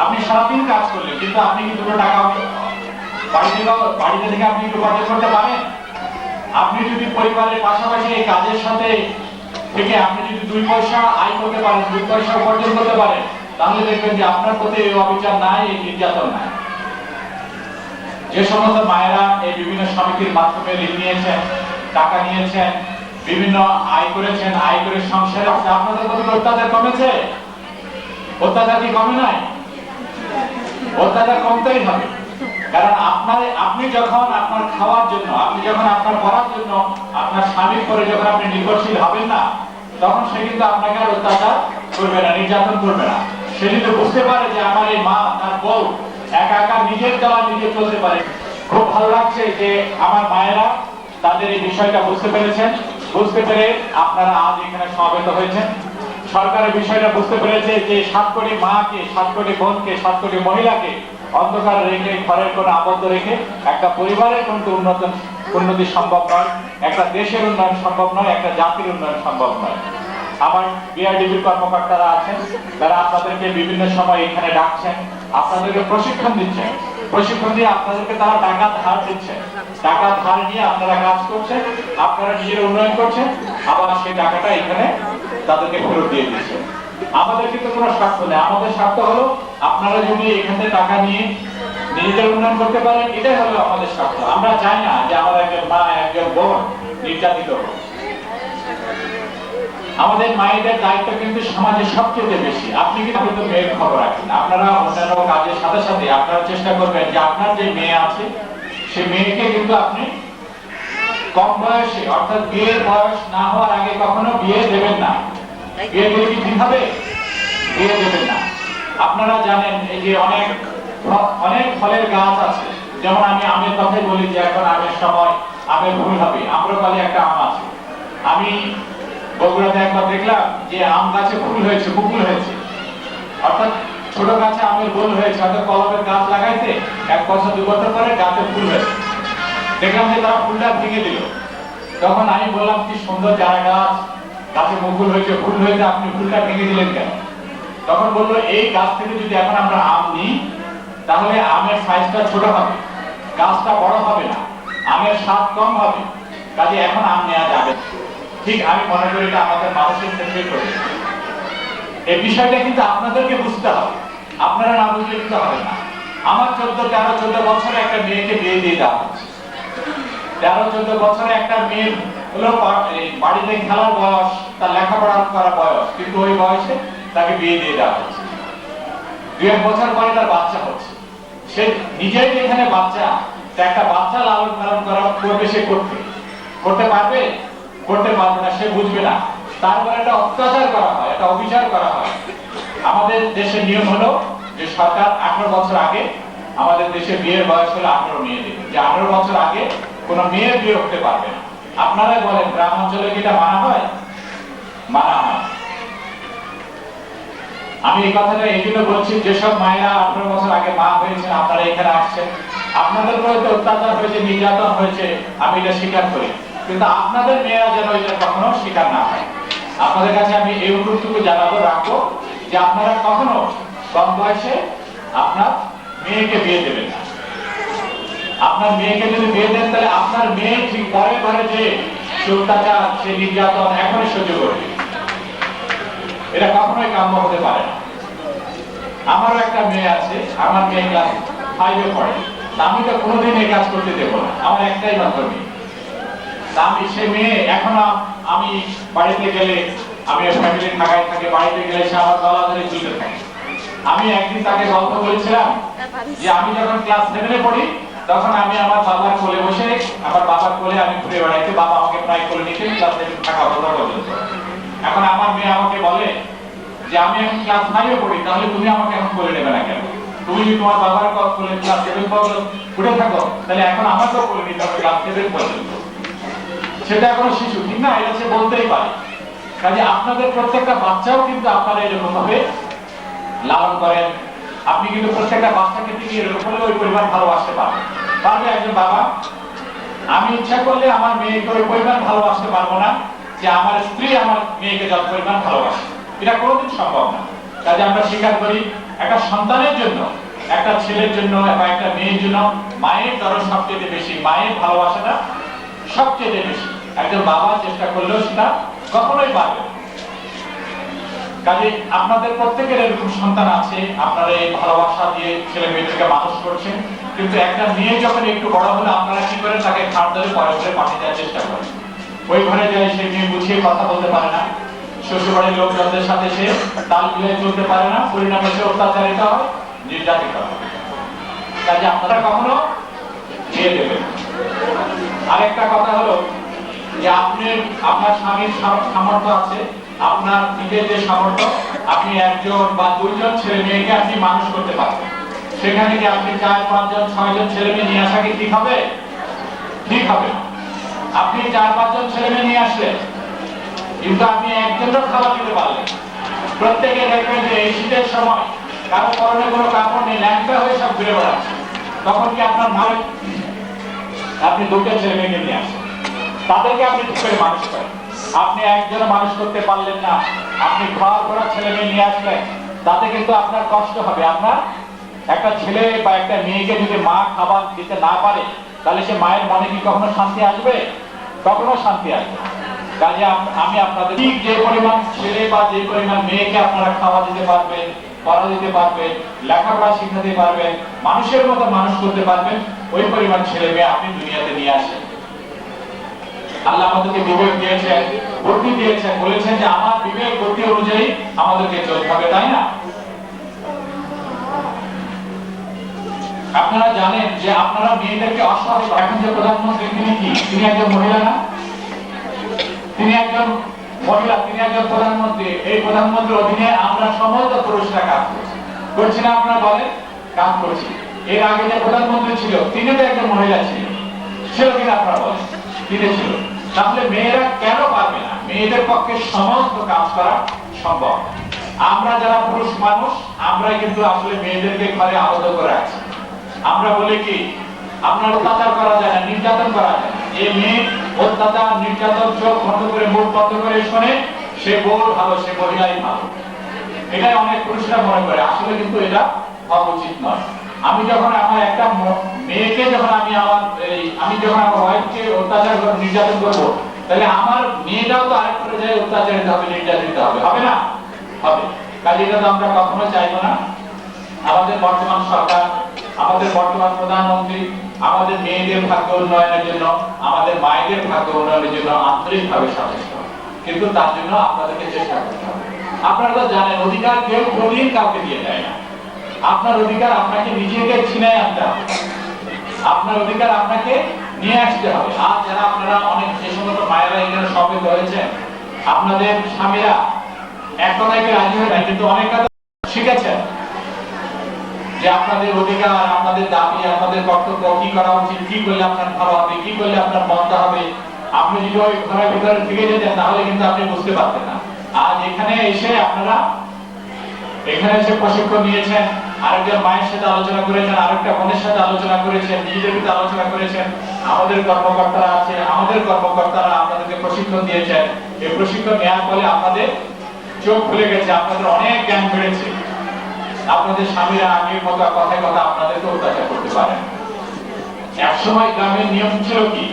আপনি সারাদিন কাজ করলেন, কিন্তু আপনি কি দুটো টাকা বাড়িতে থেকে আপনি উপার্জন করতে পারেন? আপনি যদি পরিবারের পাশাপাশি এই কাজের সাথে থেকে আপনি যদি 2 পয়সা আয় করতে পারেন, 2 পয়সা উপার্জন করতে পারেন, তাহলে দেখবেন যে আপনার প্রতি এই অবিচার নাই, এই নির্যাতন নাই। যে সমস্ত মায়েরা এই বিভিন্ন সমিতির মাধ্যমে ঋণ নিয়েছেন, টাকা নিয়েছেন, বিভিন্ন আয় করেছেন, আয় করে সংসারে আপনাদের প্রতি অত্যাচার কমেছে? অত্যাচার কি কমে নাই? অত্যাচার কমতেই হবে। কারণ আপনি যখন আপনার খাওয়ার জন্য, আপনি যখন আপনার পড়ার জন্য আপনার স্বামীর পরে যখন আপনি নির্ভরশীল হবেন না, তখন সে কিন্তু আপনাকে আর অত্যাচার করবে না, নির্যাতন করবে না। সে যদি বুঝতে পারে যে আমার এই মা, তার বউ একা একা নিজের দেওয়া নিজে চলতে পারে। খুব ভালো লাগছে যে আমার মায়েরা তাদের এই বিষয়টা বুঝতে পেরেছেন, বুঝতে পেরে আপনারা আজ এখানে সমবেত হয়েছেন। সরকারের বিষয়টা বুঝতে পেরেছে যে 7 কোটি মাকে, 7 কোটি বোনকে, 7 কোটি মহিলাকে অন্ধকার রেখে, ঘরের কোণে আবদ্ধ রেখে একটা পরিবারের কিন্তু উন্নতি সম্ভব নয়, একটা দেশের উন্নয়ন সম্ভব নয়, একটা জাতির উন্নয়ন সম্ভব নয়। আমার বিআরডিবির কর্মকর্তারা আছেন, তারা আপনাদেরকে বিভিন্ন সময় এখানে ডাকছেন, আপনাদেরকে প্রশিক্ষণ দিচ্ছেন, প্রশিক্ষণ দিয়ে আপনাদেরকে তারা টাকা ধার দিচ্ছেন, টাকা ধার নিয়ে আপনারা কাজ করছেন, আপনারা নিজের উন্নয়ন করছেন, আবার সেই টাকাটা এখানে তাদেরকে ফেরত দিয়ে দিচ্ছেন। আমাদের কিন্তু কোনো স্বার্থ নেই, আমাদের স্বার্থ হলো আপনারা যদি এখান থেকে টাকা নিয়ে নিজেদের উন্নয়ন করতে পারেন, এটাই হলো আমাদের স্বার্থ। আমরা চাই না যে আমাদের একজন মা, একজন বোন নির্যাতিত হোক। আমাদের মায়েদের দায়িত্ব কিন্তু সমাজে সবচেয়ে বেশি। আপনি কিন্তু মেয়ের খবর রাখেন, আপনারা অন্যান্য কাজের সাথে সাথে আপনারা চেষ্টা করবেন যে আপনার যে মেয়ে আছে সেই মেয়েকে কিন্তু আপনি কম বয়সে, অর্থাৎ বিয়ের বয়স না হওয়ার আগে কখনো বিয়ে দেবেন না। বিয়ে দিলে কি ঠিক হবে? বিয়ে দেবেন না। আপনারা জানেন এই যে অনেক ফলের গাছ আছে, যেমন আমি আমের কথাই বলি যে এখন আমের সময়, আমের ফুল হবে। আম্রপালি একটা আম আছে, আমি বগুড়াতে একবার দেখলাম যে আম গাছে ফুল হয়েছে, মুকুল হয়েছে, অর্থাৎ ছোট গাছে আমের ফুল হয়েছে, অর্থাৎ কলমের গাছ লাগাইতে 1 বছর 2 বছর পরে গাছে ফুল হয়েছে। দেখলাম যে তারা ফুলটা ভেঙে দিল। তখন আমি বললাম, কি সুন্দর চারা গাছ, গাছে মুকুল হয়েছে, ফুল হয়েছে, আপনি ফুলটা ভেঙে দিলেন কেন? তখন বললো, এই গাছ থেকে যদি এখন আমরা আম নিই তাহলে আমের সাইজটা ছোট হবে, গাছটা বড় হবে না, আমের স্বাদ কম হবে, কাজে এখন আম নেওয়া যাবে। ঠিক আমি মনে করি এটা আমাদের মানুষের ক্ষেত্রে করে। এই বিষয়টা কিন্তু আপনাদেরকে বুঝতে হবে, আপনারা না বুঝলে কিন্তু হবে না। আমার 13-14 বছরে একটা মেয়েকে বিয়ে দিয়ে দেওয়া হচ্ছে। 13-14 বছরে একটা মেয়ে হলো বাড়িতে খেলার বয়স, তার লেখাপড়া করার বয়স, কিন্তু ওই বয়সে তাকে বিয়ে দিয়ে দেওয়া হচ্ছে। 2-1 বছর পরে তার বাচ্চা হচ্ছে। সে নিজেই যেখানে বাচ্চা, একটা বাচ্চা লালন পালন করা করবে, সে করতে পারবে? করতে পারবে না, সে বুঝবে না। তারপরে একটা অত্যাচার করা হয়, একটা অবিচার করা হয়। আমাদের দেশের নিয়ম হলো যে সরকার 18 বছর আগে আমাদের দেশে বিয়ের বয়স হলো 18 মেয়েদের, যে 18 বছর আগে কোনো মেয়ে বিয়ে করতে পারবে না। আপনারাই বলেন, গ্রাম অঞ্চলে কি এটা মানা হয়? মানা হয়। আমি এই কথাটা এই জন্য বলছি, যেসব মায়েরা 18 বছর আগে মা হয়েছেন, আপনারা এখানে আসছেন, আপনাদের উপরে অত্যাচার হয়েছে, নির্যাতন হয়েছে, আমি এটা স্বীকার করি, কিন্তু আপনাদের মেয়েরা যেন এটা কখনো স্বীকার না হয়। আপনাদের কাছে আমি এই অনুরোধটুকু জানাবো, রাখবো যে আপনারা কখনো কম বয়সে আপনার মেয়েকে বিয়ে দেবেন না। আপনার মেয়েকে যদি বিয়ে দেন তাহলে আপনার মেয়ে ঠিক পরে ঘরে যে অত্যাচার, সে নির্যাতন এখনই সহ্য করবে। এটা কখনোই কাম্য হতে পারে না। আমারও একটা মেয়ে আছে, আমার মেয়ে ক্লাস 5-এ পড়ে। আমি তো কোনোদিন এই কাজ করতে দেবো না, আমার একটাই মাত্র মেয়ে। আমি সে মেয়ে এখনো, আমি বাড়িতে গেলে, আমি ফ্যামিলির ঢাকায় থাকে, বাড়িতে গেলে সে আমার গলা ধরে ঝুলতে থাকে। আমি একদিন তাকে গল্প বলেছিলাম যে আমি যখন ক্লাস 7-এ পড়ি তখন আমি আমার বাবার কোলে বসে, আমার বাবার কোলে আমি ঘুরে বেড়াইতে, বাবা আমাকে প্রায় কোলে নিতে ক্লাস 7 থাকা পর্যন্ত। এখন আমার মেয়ে আমাকে বলে যে আমি এখন ক্লাস 5-এ পড়ি, তাহলে তুমি আমাকে এখন কোলে নেবে না কেন? তুমি যদি তোমার বাবার কোলে ক্লাস 7 পর্যন্ত উঠে থাকো, তাহলে এখন আমাকেও কোলে নিতে হবে ক্লাস 7 পর্যন্ত। সেটা এখনো শিশু, ঠিক না? এটা সে বলতেই পারে। কাজে আপনাদের প্রত্যেকটা বাচ্চাও কিন্তু আপনারা এরকম ভাবে লালন করেন। আপনি কিন্তু প্রত্যেকটা বাচ্চাকে থেকে এরকম হলে ওই পরিমাণ ভালোবাসতে পারবেন। পারবে একজন বাবা? আমি ইচ্ছা করলে আমার মেয়েকে ওই পরিমাণ ভালোবাসতে পারবো না যে আমার স্ত্রী আমার মেয়েকে যত পরিমাণ ভালোবাসে। এটা কোনোদিন সম্ভব না। কাজে আমরা স্বীকার করি, একটা সন্তানের জন্য, একটা ছেলের জন্য বা একটা মেয়ের জন্য মায়ের দরদ সবচেয়ে বেশি, মায়ের ভালোবাসাটা সবচেয়ে বেশি। একজন বাবা চেষ্টা করলেও সেটা কখনোই পারবে। কাজে আপনাদের প্রত্যেকের এরকম সন্তান আছে, আপনারা এই ভালোবাসা দিয়ে ছেলে মেয়েদেরকে মানুষ করছেন। কিন্তু একটা মেয়ে যখন একটু বড় হলে আপনারা কি করেন? তাকে খাট ধরে পরে করে পাঠিয়ে দেওয়ার চেষ্টা করেন। ওই ঘরে যায়, সেই মেয়ে বুঝিয়ে কথা বলতে পারে না, শ্বশুরবাড়ির লোকজনদের সাথে সে তাল মিলিয়ে চলতে পারে না, পরিণামে সে অত্যাচারিত হয়, নির্যাতিত হয়। কাজে আপনারা কখনো দিয়ে দেবেন। আরেকটা কথা হলো যে আপনার স্বামীর সামর্থ্য আছে, আপনার নিজের যে সামর্থ্য, আপনি 1জন বা 2জন ছেলে মেয়েকে আপনি মানুষ করতে পারবেন। সেখানে কি আপনি 4, 5জন, 6জন ছেলে মেয়ে নিয়ে আসা কি ঠিক হবে? ঠিক হবে না। আপনি 4, 5জন ছেলে মেয়ে নিয়ে আসলেন, কিন্তু আপনি একজনও খাবার দিতে পারলেন। প্রত্যেকে দেখবেন যে এই শীতের সময় কারো পরনে কোনো কাপড় নেই, ল্যাংটা হয়ে সব ঘুরে বেড়াচ্ছে। তখন কি আপনার ভালো? আপনি 2টা ছেলে মেয়েকে নিয়ে আসেন, তাদেরকে আপনি ঠিক করে মানুষ করেন। আপনি একজন মানুষ করতে পারলেন না, আপনি খাওয়ার পর ছেলে মেয়ে নিয়ে আসলেন, তাতে কিন্তু আপনার কষ্ট হবে। আপনার একটা ছেলে বা একটা মেয়েকে যদি মা খাবার দিতে না পারে, তাহলে সে মায়ের মনে কি কখনো শান্তি আসবে? কখনো শান্তি আসবে। কাজে আমি আপনাদের ঠিক যে পরিমাণ ছেলে বা যে পরিমাণ মেয়েকে আপনারা খাওয়া দিতে পারবেন, পড়া দিতে পারবেন, লেখাপড়া শিখাতে পারবেন, মানুষের মতো মানুষ করতে পারবেন, ওই পরিমাণ ছেলে মেয়ে আপনি দুনিয়াতে নিয়ে আসেন। আল্লাহ আমাদেরকে বিবেক দিয়েছেন, বুদ্ধি দিয়েছেন, বলেছেন যে আমার বিবেক বুদ্ধি অনুযায়ী আমাদেরকে চলতে হবে, তাই না? আপনারা জানেন যে আপনারা মেয়েদেরকে অসহায়, এখন যে প্রধানমন্ত্রী তিনি একজন মহিলা না? তিনি একজন মহিলা, তিনি একজন প্রধানমন্ত্রী। এই প্রধানমন্ত্রীর অধীনে আমরা সমস্ত পুরুষরা কাজ করছি না? আপনারা বলেন, কাজ করছি। এর আগে যে প্রধানমন্ত্রী ছিল তিনি তো একজন মহিলা ছিল কিনা? আপনারা বলেন, তিনি ছিল। তাহলে মেয়েরা কেন পারবে না? মেয়েদের পক্ষে সমস্ত কাজ করা সম্ভব। আমরা যারা পুরুষ মানুষ, আমরা কিন্তু আসলে মেয়েদেরকে ঘরে আবদ্ধ করে আছি। আমরা বলি কি, আপনার অত্যাচার করা যায় না, নির্যাতন করা যায় না। এই মেয়ে অত্যাচার, নির্যাতন চোখ বন্ধ করে, মুখ বন্ধ করে শোনে, সে বউ ভালো, সে মহিলাই ভালো। এটাই অনেক পুরুষরা মনে করে। আসলে কিন্তু এটা হওয়া উচিত নয়। আমি যখন আমার একটা মেয়েকে, যখন আমি যখন আমার ওয়াইফকে অত্যাচার করে, নির্যাতন করবো, তাহলে আমার মেয়েটাও তো আরেক পর্যায়ে অত্যাচারিত হবে, নির্যাতিত হবে, হবে না? হবে। কাজে এটা তো আমরা কখনো চাইবো না। আমাদের বর্তমান সরকার, আমাদের বর্তমান প্রধানমন্ত্রী আমাদের মেয়েদের ভাগ্য উন্নয়নের জন্য, আমাদের মায়েদের ভাগ্য উন্নয়নের জন্য আন্তরিকভাবে সচেষ্ট। কিন্তু তার জন্য আপনাদেরকে চেষ্টা করতে হবে। আপনারা তো জানেন, অধিকার কেউ কোনদিন কাউকে দিয়ে দেয় না। আপনার অধিকার আপনাকে নিজেকে ছিনায় আনতে হবে, আপনার অধিকার আপনাকে নিয়ে আসতে হবে। আর যারা আপনারা অনেক যে সমস্ত মায়েরা এখানে শপথ হয়েছেন, আপনাদের স্বামীরা এখন অনেকে রাজি হয় না, কিন্তু অনেকটা শিখেছেন যে আপনাদের অধিকার, আপনাদের দাবি, আপনাদের কর্তব্য, কি করা উচিত, কি করলে আপনার ভালো হবে, কি করলে আপনার মন্দ হবে। আপনি যদি ওই ঘরের ভিতরে থেকে যেতেন, তাহলে কিন্তু আপনি বুঝতে পারতেন না। আজ এখানে এসে আপনারা প্রশিক্ষণ নিয়েছেন, আরেকজন মায়ের সাথে আলোচনা করেছেন, আরেকটা বোনের সাথে আলোচনা করেছেন, নিজেদের সাথে আলোচনা করেছেন। আমাদের কর্মকর্তারা আছে, আমাদের কর্মকর্তারা আপনাদেরকে প্রশিক্ষণ দিয়েছেন। এই প্রশিক্ষণ নেওয়ার ফলে আপনাদের চোখ খুলে গেছে, আপনাদের অনেক জ্ঞান বেড়েছে। আপনাদের স্বামীরা আগের মতো কথায় কথা আপনাদেরকে অত্যাচার করতে পারেন। একসময় গ্রামের নিয়ম ছিল কি,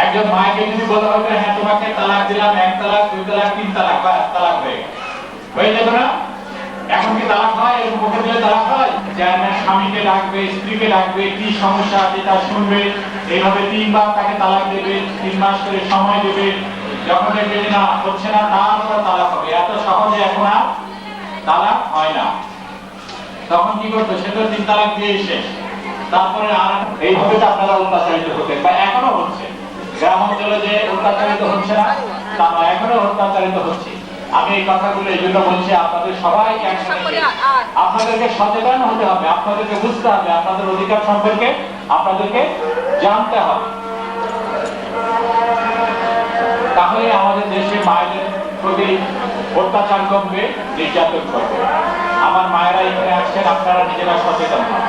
একজন মাকে যদি বলা হবে হ্যাঁ তোমাকে তালাক দিলাম, 1 তালাক 2 তালাক 3 তালাক বা তালাক হয়ে যেত না? এখন কি তালাক হয়? এরকম মুখে দিলে তালাক হয়? যায় না, স্বামীকে ডাকবে, স্ত্রীকে ডাকবে, কি সমস্যা আছে তা শুনবে, এইভাবে 3 বার তাকে তালাক দেবে, 3 মাস করে সময় দেবে, যখন দেখবে যে না হচ্ছে না তারপর তালাক হবে। এত সহজে এখন আর তালাক হয় না। তখন কি করতো, সে তো 3 তালাক দিয়ে শেষ, তারপরে আর এইভাবে তো আপনারা অত্যাচারিত হতেন বা এখনো হচ্ছে। গ্রাম অঞ্চলে যে অত্যাচারিত হচ্ছে না তা নয়, এখনো অত্যাচারিত হচ্ছে। আমি এই কথাগুলো এই জন্য বলছি, আপনাদের সবাইকে একসাথে আপনাদেরকে সচেতন হতে হবে, আপনাদেরকে বুঝতে হবে, আপনাদের অধিকার সম্পর্কে আপনাদেরকে জানতে হবে। তাহলে আমাদের দেশে মায়েদের প্রতি অত্যাচার কমবে, নির্যাতন করবে। আমার মায়েরা এখানে আসছেন, আপনারা নিজেরা সচেতন হন।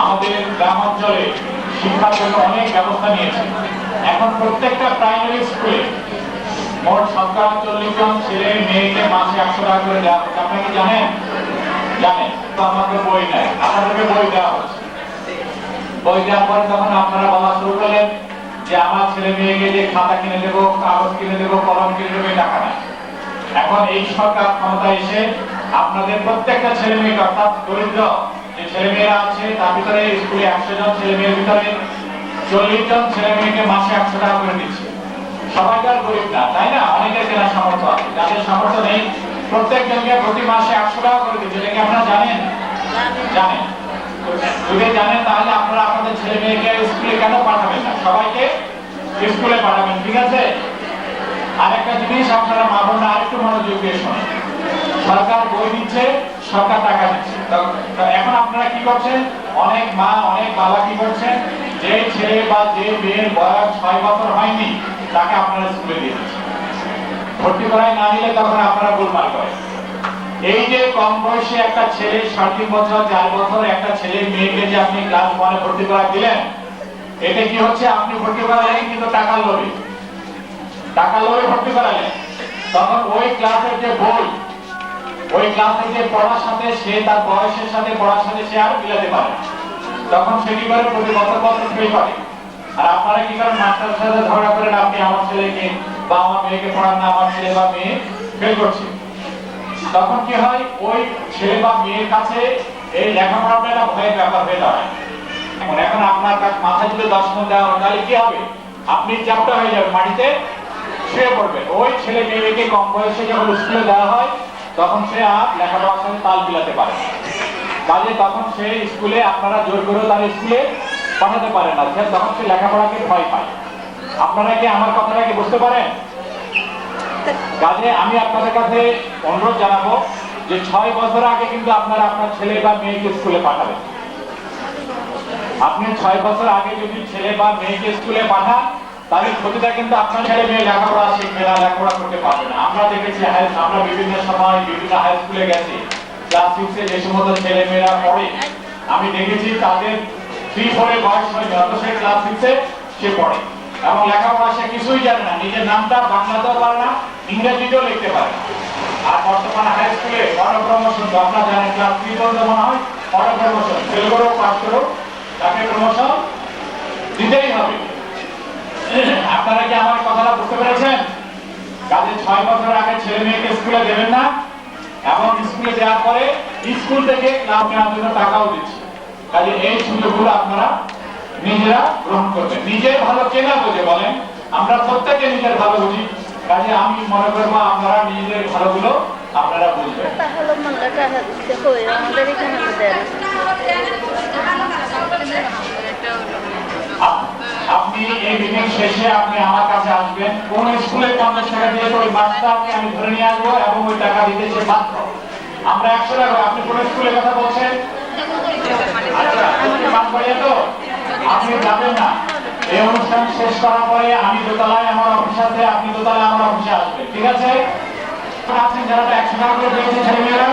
আমাদের গ্রাম অঞ্চলে শিক্ষার জন্য অনেক ব্যবস্থা নিয়েছে। এখন প্রত্যেকটা প্রাইমারি স্কুলে মোট সংখ্যা 40 জন ছেলে মেয়েকে মাসে 100 টাকা করে দেওয়া হচ্ছে। আপনারা কি জানেন? জানেন তো? আমাদের বই নেয়, আপনাদেরকে বই দেওয়া হচ্ছে। বই দেওয়ার পরে তখন আপনারা বলা শুরু করলেন যে আমার ছেলে মেয়েকে যে খাতা কিনে দেবো, কাগজ কিনে দেবো, কলম কিনে দেবো, টাকা নাই। এখন এই সরকার ক্ষমতায় এসে আপনাদের প্রত্যেকটা ছেলে মেয়েকে, অর্থাৎ দরিদ্র যে ছেলে মেয়েরা আছে তার ভিতরে স্কুলে 100 জন ছেলে মেয়ের ভিতরে 40 জন ছেলে মেয়েকে মাসে 100 টাকা করে দিচ্ছে। সবাইকার গরিব না, তাই না? অনেকের কেনা সামর্থ্য আছে, যাদের সামর্থ্য নেই প্রত্যেকজনকে প্রতি মাসে 100 টাকা করে দিচ্ছে। এটা কি আপনারা জানেন? জানেন? যদি জানেন তাহলে আপনারা আপনাদের ছেলে মেয়েকে স্কুলে কেন পাঠাবেন না? সবাইকে স্কুলে পাঠাবেন, ঠিক আছে? আরেকটা জিনিস আপনারা মা বোনরা আরেকটু মনোযোগ দিয়ে শোনেন। সরকার বই দিচ্ছে, সরকার টাকা দিচ্ছে। এখন আপনারা কি করছেন? অনেক মা অনেক বাবা কি করছেন, যে ছেলে বা যে মেয়ের বয়স 6 বছর হয়নি তাকে আপনারা স্কুলে দিয়ে দিচ্ছেন। ভর্তি করায় না নিলে তখন আপনারা গোলমাল করেন। এই যে কম বয়সে একটা ছেলে 3.5 বছর 4 বছর একটা ছেলে মেয়েকে যে আপনি ক্লাস 1-এ ভর্তি করা দিলেন, এতে কি হচ্ছে? আপনি ভর্তি করালেন কিন্তু টাকার লোভে, টাকার লোভে ভর্তি করালেন। তখন ওই ক্লাসের যে বই, ওই ক্লাসে যে পড়ার সাথে সে তার বয়সের সাথে পড়ার সাথে সে আর মিলাতে পারে, তখন সে কি করে? প্রতি বছর বছর ফেল করে। আর আপনারা কি করেন? মাস্টারের সাথে ঝগড়া করেন, আপনি আমার ছেলেকে বা আমার মেয়েকে পড়ান না, আমার ছেলে বা মেয়ে ফেল করছে। তখন কি হয়? ওই ছেলে বা মেয়ের কাছে এই লেখাপড়াটা একটা ভয়ের ব্যাপার হয়ে দাঁড়ায়। এখন আপনার কাছে মাথায় যদি 10 মণ দেওয়া হয় তাহলে কি হবে? আপনি চ্যাপ্টা হয়ে যাবেন, মাটিতে শুয়ে পড়বেন। ওই ছেলে মেয়েকে কম বয়সে যখন স্কুলে দেওয়া হয় তখন সে আর লেখাপড়ার সাথে তাল মিলাতে পারে, কাজে তখন সে স্কুলে আপনারা জোর করে তার স্কুলে পাঠাতে পারেন না, তখন সে লেখাপড়াকে ভয় পায়। আপনারা কি আমার কথাটাকে বুঝতে পারেন? কাজে আমি আপনাদের কাছে অনুরোধ জানাবো যে 6 বছর আগে কিন্তু আপনারা আপনার ছেলে বা মেয়েকে স্কুলে পাঠাবেন। আপনি 6 বছর আগে যদি ছেলে বা মেয়েকে স্কুলে পাঠান তাহলে ক্ষতিটা কিন্তু আপনার ছেলে মেয়ে লেখাপড়া শিখবে না, লেখাপড়া করতে পারবে না। আমরা দেখেছি, আমরা বিভিন্ন সময় বিভিন্ন হাই স্কুলে গেছি, ক্লাস 6-এ যে সমস্ত ছেলে মেয়েরা পড়ে আমি দেখেছি তাদের 3-4 বয়স হয়নি, অথচ সে ক্লাস 6-এ সে পড়ে এবং লেখাপড়া সে কিছুই জানে না, নিজের নামটা বাংলাতেও পারে না, ইংরেজিতেও লিখতে পারে না। আর বর্তমানে হাই স্কুলে অটো প্রমোশন, আপনারা জানেন ক্লাস 3 পর্যন্ত মনে হয় অটো প্রমোশন, ফেল করো পাস করো তাকে প্রমোশন দিতেই হবে। আপনারা কি আমার কথাটা বুঝতে পেরেছেন? কাজে 6 বছর আগে ছেলে মেয়েকে স্কুলে দেবেন না, এবং স্কুলে দেওয়ার পরে স্কুল থেকে ক্লাস নেওয়ার জন্য টাকাও দিচ্ছে। কাজে এই সুযোগগুলো আপনারা নিজেরা গ্রহণ করবেন। নিজের ভালো কেনা বুঝে বলেন, আমরা প্রত্যেকে নিজের ভালো বুঝি, কাজে আমি মনে করবো আপনারা নিজেদের ঘরগুলো আপনারা বুঝবেন। তাহলে মনটা টাকা দিতে হয় আমাদের এখানে তো দেয় না। আপনি এই মিটিং শেষে আপনি আমার কাছে আসবেন, কোন স্কুলে 50 টাকা দিয়ে ওই বাচ্চাকে আমি ধরে নিয়ে আসবো এবং ওই টাকা দিতে সে বাধ্য। আমরা 100 টাকা, আপনি কোন স্কুলের কথা বলছেন? আচ্ছা, তো আপনি যাবেন না। এই অনুষ্ঠান শেষ করার পরে আমি দোতলায় আমার অফিস আছে, আপনি দোতলায় আমার অফিসে আসবেন, ঠিক আছে? আছেন যারা 100 টাকা করে পেয়েছে ছেলেমেয়েরা,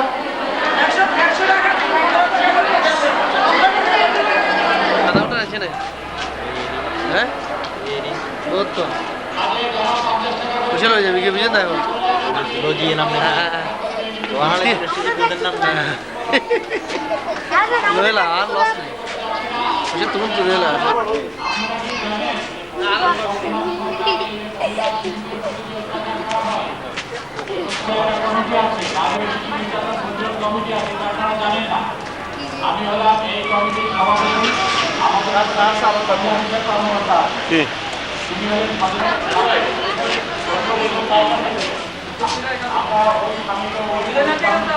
হ্যাঁ তো বুঝলো যাবি কি বুঝে দেখো রোজিয়ে নাম লোহেলা আর লস নেই বুঝে তুমি তো লোহেলা আমি হলাম এই কমিটির সভাপতি। আমাদের কর্মকর্তা তিনি হলেন আমরা ওই স্বামীকে আমরা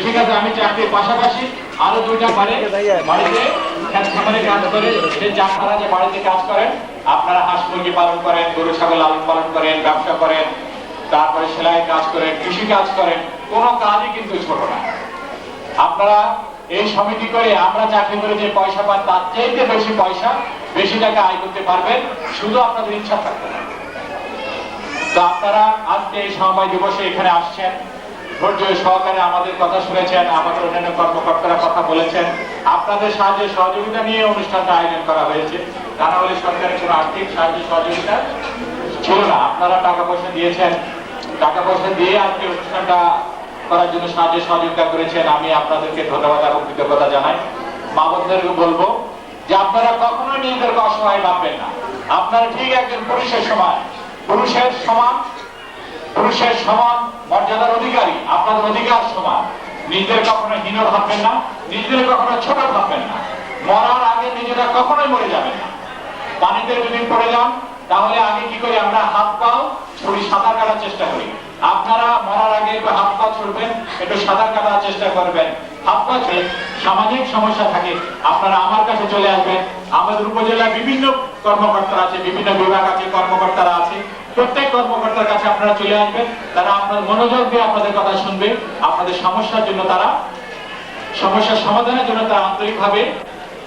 ঠিক আছে। আমি চাকরির পাশাপাশি আরো 2টা বাড়িতে কাজ করে, যারা যে বাড়িতে কাজ করেন, আপনারা হাঁস মুরগি পালন করেন, গরু ছাগল লালন পালন করেন, ব্যবসা করেন, তারপরে সেলাই কাজ করেন, কৃষি কাজ করেন, কোনো কাজই কিন্তু ছোট না। আপনারা এই সমিতি করে আমরা চাকরি করে যে পয়সা পান তার চাইতে বেশি পয়সা, বেশি টাকা আয় করতে পারবেন, শুধু আপনাদের ইচ্ছা থাকবে না। তো আপনারা আজকে এই সমবায় দিবসে এখানে আসছেন, ধৈর্য সহকারে আমাদের কথা শুনেছেন, আমাদের অন্যান্য কর্মকর্তারা কথা বলেছেন, আপনাদের সাহায্য সহযোগিতা নিয়ে অনুষ্ঠানটা আয়োজন করা হয়েছে। তা না হলে সরকারের কোনো আর্থিক সাহায্য সহযোগিতা ছিল না। আপনারা টাকা পয়সা দিয়েছেন, টাকা পয়সা দিয়ে আজকে অনুষ্ঠানটা করার জন্য সাহায্য সহযোগিতা করেছেন। আমি আপনাদেরকে ধন্যবাদ এবং কৃতজ্ঞতা জানাই। মা বোনদেরকে বলবো যে আপনারা কখনোই নিজেদেরকে অসহায় ভাববেন না। আপনারা ঠিক একজন পুরুষের সমান, পুরুষের সমান মর্যাদার অধিকারী, আপনাদের অধিকার সমান। নিজেদের কখনো হীন ভাববেন না, নিজেদের কখনো ছোট ভাববেন না। মরার আগে নিজেরা কখনোই মরে যাবেন না। পানিতে যদি পড়ে যান তাহলে আগে কি করি আমরা? হাত পাও ছুরি সাঁতার কাটার চেষ্টা করি। আপনারা মরার আগে একটু হাত পা ছুটবেন, একটু সাঁতার কাটার চেষ্টা করবেন। হাত পা ছুড়ে সামাজিক সমস্যা থাকে আপনারা আমার কাছে চলে আসবেন। আমাদের উপজেলায় বিভিন্ন কর্মকর্তা আছে, বিভিন্ন বিভাগ আছে, কর্মকর্তারা আছে। প্রত্যেক কর্মকর্তার কাছে আপনারা চলে আসবেন, তারা আপনার মনোযোগ দিয়ে আপনাদের কথা শুনবে। আপনাদের সমস্যার জন্য তারা, সমস্যার সমাধানের জন্য তারা আন্তরিকভাবে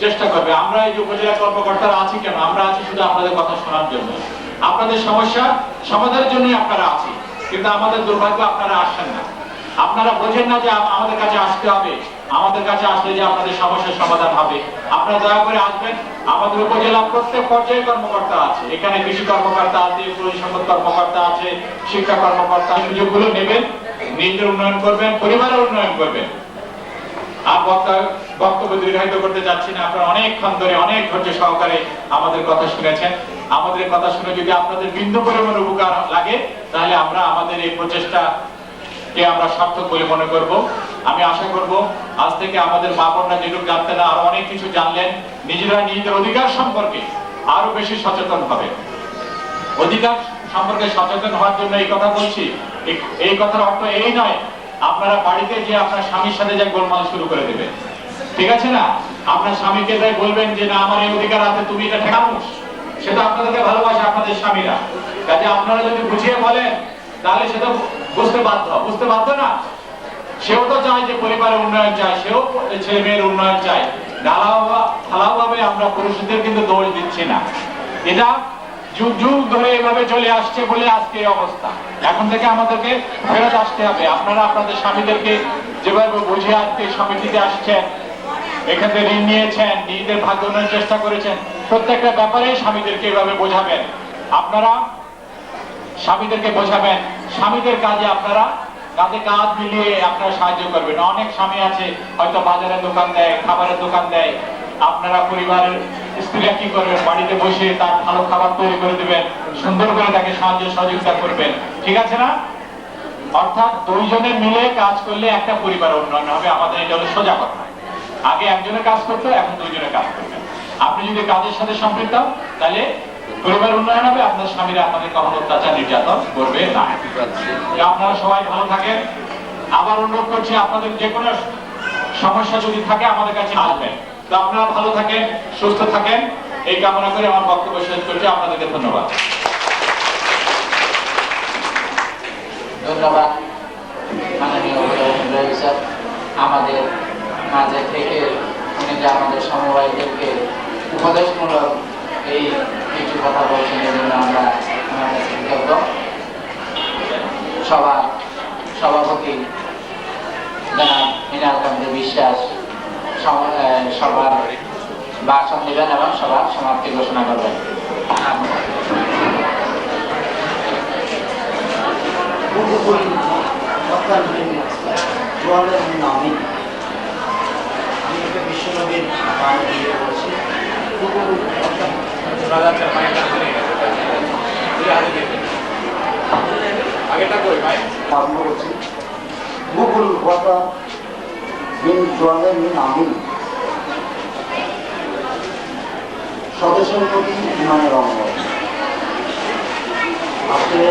চেষ্টা করবে। আমরা এই যে উপজেলা কর্মকর্তারা আছি কেন? আমরা আছি শুধু আপনাদের কথা শোনার জন্য, আপনাদের সমস্যা সমাধানের জন্যই আপনারা আছি। কিন্তু আমাদের দুর্ভাগ্য আপনারা আসেন না, আপনারা বোঝেন না যে আমাদের কাছে আসতে হবে। আমাদের কাছে আসলে যে আপনাদের সমস্যার সমাধান হবে। আপনারা দয়া করে আসবেন। আমাদের উপজেলা প্রত্যেক পর্যায়ে কর্মকর্তা আছে, এখানে কৃষি কর্মকর্তা আছে, পুলিশ সম্পদ কর্মকর্তা আছে, শিক্ষা কর্মকর্তা। সুযোগগুলো নেবেন, নিজের উন্নয়ন করবেন, পরিবারের উন্নয়ন করবেন। আর বক্তব্য দীর্ঘায়িত করতে যাচ্ছি না। আপনারা অনেকক্ষণ ধরে অনেক ধৈর্য সহকারে আমাদের কথা শুনেছেন। আমাদের কথা শুনে যদি আপনাদের বিন্দু পরিমাণ উপকার লাগে তাহলে আমরা আমাদের এই প্রচেষ্টাকে আমরা সার্থক বলে মনে করব। আমি আশা করব আজ থেকে আমাদের মা বোনরা যেটুকু জানতেন না আরো অনেক কিছু জানলেন। নিজেরা নিজেদের অধিকার সম্পর্কে আরো বেশি সচেতন হবে। অধিকার সম্পর্কে সচেতন হওয়ার জন্য এই কথা বলছি। এই কথার অর্থ এই নয় আপনারা বাড়িতে যে আপনার স্বামীর সাথে যে গোলমাল শুরু করে দেবে, ঠিক আছে না? আপনার স্বামীকে তাই বলবেন যে না আমার এই অধিকার আছে, তুমি এটা ঠেকামুস, সেটা আপনাদেরকে ভালোবাসে আপনাদের স্বামীরা। কাজে আপনারা যদি বুঝিয়ে বলেন তাহলে সেটা বুঝতে বাধ্য না। সেও তো চায় যে পরিবারের উন্নয়ন চায়, সেও ছেলে মেয়ের উন্নয়ন চায়। ঢালাওভাবে আমরা পুরুষদের কিন্তু দোষ দিচ্ছি না। এটা যুগ যুগ ধরে এভাবে চলে আসছে বলে আজকে এই অবস্থা। এখন থেকে আমাদেরকে ফেরত আসতে হবে। আপনারা আপনাদের স্বামীদেরকে যেভাবে বুঝে আজকে সমিতিতে আসছেন, এখান থেকে ঋণ নিয়েছেন, নিজেদের ভাগ্য উন্নয়নের চেষ্টা করেছেন, প্রত্যেকটা ব্যাপারে স্বামীদেরকে এভাবে বোঝাবেন। আপনারা স্বামীদেরকে বোঝাবেন, স্বামীদের কাজে আপনারা কাঁধে কাঁধ মিলিয়ে আপনারা সাহায্য করবেন। অনেক স্বামী আছে হয়তো বাজারে দোকান দেয়, খাবারের দোকান দেয়, আপনারা পরিবারের স্ত্রীরা কি করবেন, বাড়িতে বসে তার ভালো খাবার তৈরি করে দেবেন, সুন্দর করে তাকে সাহায্য সহযোগিতা করবেন, ঠিক আছে না? অর্থাৎ দুইজনে মিলে কাজ করলে একটা পরিবার উন্নয়ন হবে। আমাদের এটা হলো সোজা কথা। আগে একজনের কাজ করতো, এখন দুইজনের কাজ করবেন। আপনি যদি কাজের সাথে সম্পৃক্ত তাহলে পরিবার উন্নয়ন হবে, আপনার স্বামীরা আপনাদের কখনো অত্যাচার নির্যাতন করবে না। আপনারা সবাই ভালো থাকেন। আবার অনুরোধ করছি আপনাদের যে কোনো সমস্যা যদি থাকে আমাদের কাছে আসবেন। তো আপনারা ভালো থাকেন, সুস্থ থাকেন, এই কামনা করে আমার বক্তব্য শেষ করছি। আপনাদেরকে ধন্যবাদ। ধন্যবাদ মাননীয় উপজেলা স্যার, আমাদের মাঝে থেকে উনি যে আমাদের সমবায়ীদেরকে উপদেশমূলক এই কিছু কথা বলছেন, এই জন্য আমরা আমার কাছে কৃতজ্ঞ। সভাপতি জনাব মিনাল কান্তি বিশ্বাস সবার ভাষণ দেবেন এবং সবার সমাপ্তি ঘোষণা করবেন। বিশ্বনবীর বলছি মুকুল কথা বিন জোয়ালের মিন আমিন সদস্যের প্রতি ইমানের অঙ্গ। আজকে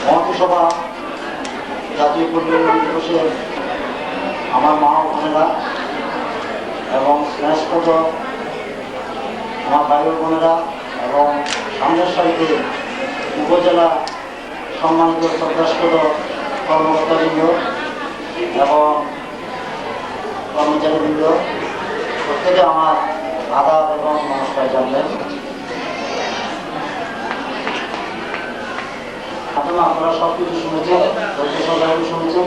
মন্ত্রিসভা জাতীয় পরিবহন দিবসে আমার মা ও বোনেরা এবং স্নেহস্পদ আমার ভাই ও বোনেরা এবং সামনের সারিতে উপজেলা সম্মানিত শ্রদ্ধাস্পদ কর্মকর্তাবৃন্দ এবং কর্মচারীবৃন্দ, প্রত্যেকে আমার আদাব এবং নমস্কার জানলেন। আপনারা সব কিছু শুনেছেন, তথ্য সরকারও শুনেছেন।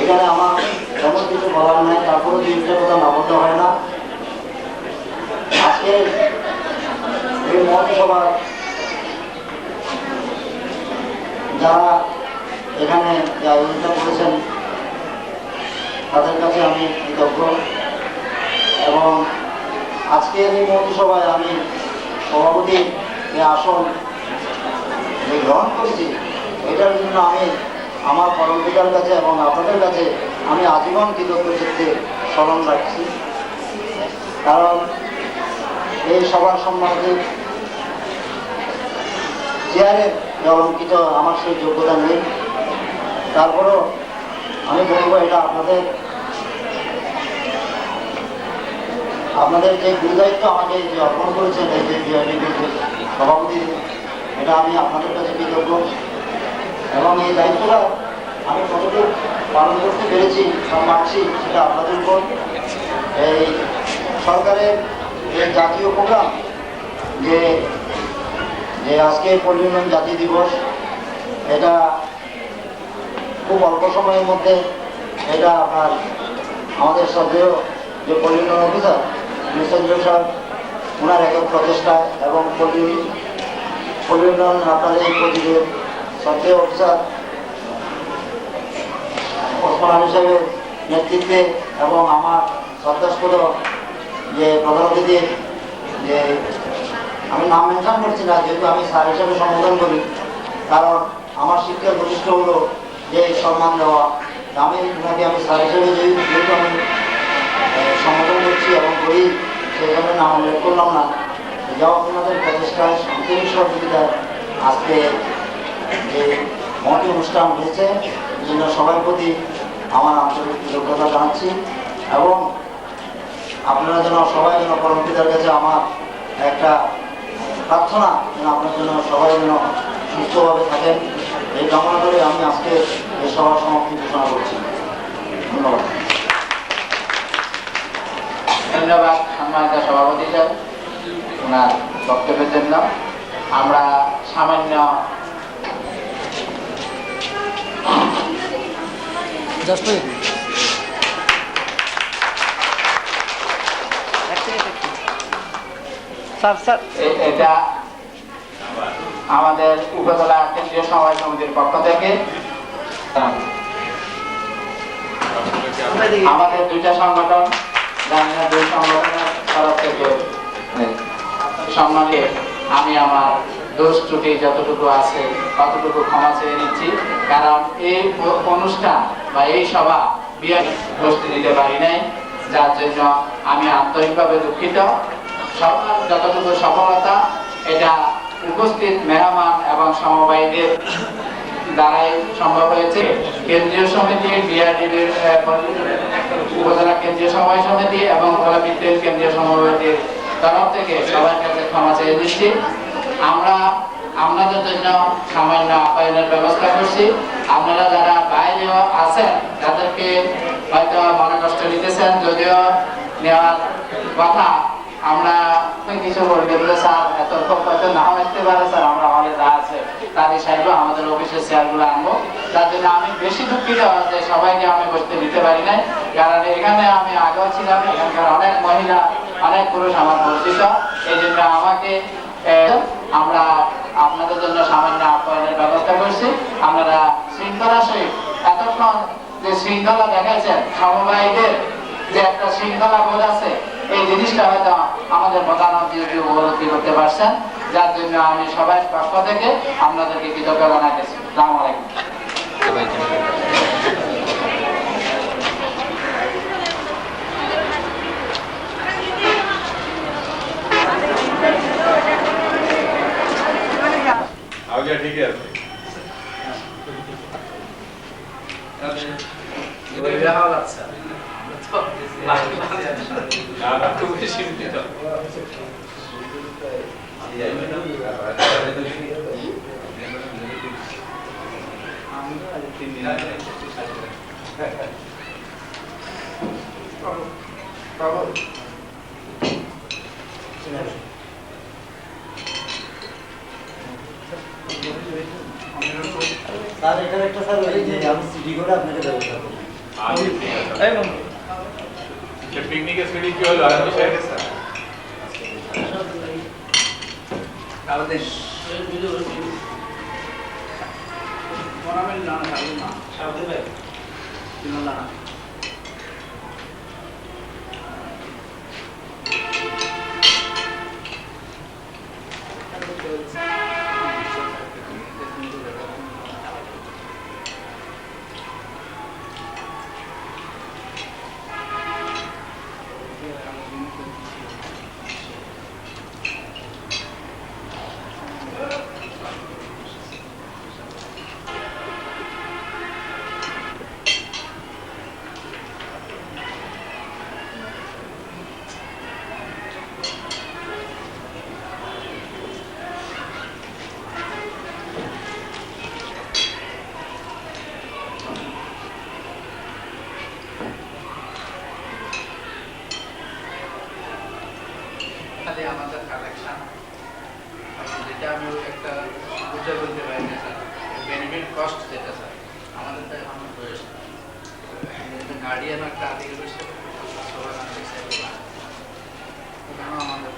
এখানে আমার তেমন কিছু বলার নাই, তারপরে তিনটে কথা না বলতে হয় না। আজকে এই মহোৎসভার যারা এখানে যে আয়োজনটা করেছেন তাদের কাছে আমি কৃতজ্ঞ। এবং আজকের এই মন্ত্রিসভায় আমি সভাপতির যে আসন গ্রহণ করেছি, এটার জন্য আমি আমার পরবর্তীকার কাছে এবং আপনাদের কাছে আমি আজীবন কৃতজ্ঞ চিত্তে স্মরণ রাখছি। কারণ এই সবার সম্মানিত চেয়ারের যে অলঙ্কিত আমার সেই যোগ্যতা নেই, তারপরও আমি বলবো এটা আপনাদের যে গুরুদায়িত্ব আমাকে যে অর্পণ করেছেন, এই যে সভাপতি, এটা আমি আপনাদের কাছে কৃতজ্ঞ। এবং এই দায়িত্বটা আমি কতটুকু পালন করতে পেরেছি বা পারছি সেটা আপনাদের উপর। এই সরকারের যে জাতীয় প্রোগ্রাম, যে আজকে পল্লী উন্নয়ন জাতীয় দিবস, এটা খুব অল্প সময়ের মধ্যে এটা আপনার আমাদের শ্রদ্ধেয় যে পল্লী উন্নয়ন অফিসার মিস্টার সাহেব, ওনার একক প্রচেষ্টায় এবং পল্লী উন্নয়ন আপনাদের এই প্রতিদের শ্রদ্ধেয় অফিসার ওসমান আলী সাহেবের নেতৃত্বে এবং আমার শ্রদ্ধাস্পদ যে প্রধান অতিথির, যে আমি নাম মেনশন করছি না যেহেতু আমি স্যার হিসাবে সম্বোধন করি, কারণ আমার শিক্ষার বৈশিষ্ট্য হলো যে সম্মান দেওয়া। আমি ওনাকে আমি স্যার হিসেবে যেহেতু আমি সম্বোধন করছি এবং করি, সেখানে নাম উল্লেখ করলাম না। যাও আপনাদের প্রচেষ্টায় শান্তির সহযোগিতায় আজকে যে মহতি অনুষ্ঠান হয়েছে, এই জন্য সবার প্রতি আমার আন্তরিক কৃতজ্ঞতা জানাচ্ছি। এবং আপনারা যেন সবাই যেন পরম পিতার কাছে আমার একটা প্রার্থনা যেন আপনার জন্য সবাই যেন সুস্থভাবে থাকেন, এই কামনা করে আমি আজকে এই সভার সমাপ্তি ঘোষণা করছি। ধন্যবাদ। ধন্যবাদ সম্মানিত সভাপতি স্যার ওনার বক্তব্যের জন্য। আমরা সামান্য এটা আমাদের উপজেলা কেন্দ্রীয় সমবায় সমিতির পক্ষ থেকে আমাদের দুইটা সংগঠন জানিনা দুই সংগঠনের তরফ থেকে সম্মানে আমি আমার দোষ ত্রুটি যতটুকু আছে ততটুকু ক্ষমা চেয়ে নিচ্ছি, কারণ এই অনুষ্ঠান বা এই সভা বিয়ে গোষ্ঠী দিতে পারি নাই, যার জন্য আমি আন্তরিকভাবে দুঃখিত। যতটুকু সফলতা এটা উপস্থিত মেহমান এবং সমবায়ীদের দ্বারাই সম্ভব হয়েছে। কেন্দ্রীয় সমিতি, বিআরডিবির উপজেলা কেন্দ্রীয় সমবায় সমিতি এবং গোলাপীর কেন্দ্রীয় সমবায়ীদের তরফ থেকে সবার কাছে ক্ষমা চেয়ে দিচ্ছি। আমরা আপনাদের জন্য সামান্য আপ্যায়নের ব্যবস্থা করছি। আপনারা যারা বাইরেও আছেন তাদেরকে হয়তো মনে কষ্ট নিতেছেন, যদিও নেওয়ার কথা আমরা কিছু বলবো স্যার এত হয়তো নাও আসতে পারে স্যার, আমরা আমাদের যা আছে তাদের সাইডও আমাদের অফিসের চেয়ারগুলো আনবো। তার জন্য আমি বেশি দুঃখিত যে সবাইকে আমি বসতে দিতে পারি নাই, কারণ এখানে আমি আগেও ছিলাম, এখানকার অনেক মহিলা অনেক পুরুষ আমার পরিচিত, এই জন্য আমাকে আমরা আপনাদের জন্য সামান্য আপ্যায়নের ব্যবস্থা করছি। আপনারা শৃঙ্খলা সহিত এতক্ষণ যে শৃঙ্খলা দেখাইছেন, সমবায়ীদের যে একটা শৃঙ্খলা বোধ আছে, এই জিনিসটা হয়তো আমাদের প্রধান অতিথি উপলব্ধি করতে পারছেন, যার জন্য আমি সবাই পক্ষ থেকে আপনাদেরকে কৃতজ্ঞতা জানাইতেছি। আসসালামু আলাইকুম। ঠিক আছে। স্যার এখানে একটা স্যার আমি সিডি করে আপনাকে ব্যবস্থা করব। পিকনিকের সিডি কি হলো? আর বিষয় স্যার আমাদের মনামের না না সাথে ভাই না আমাদের কালেকশন যেটা আমি একটা বুঝে বলতে পারি না স্যার, বেনিফিট কস্ট যেটা স্যার আমাদের তো এখন বয়স গার্ডিয়ান একটা আদিকে বসে আমাদের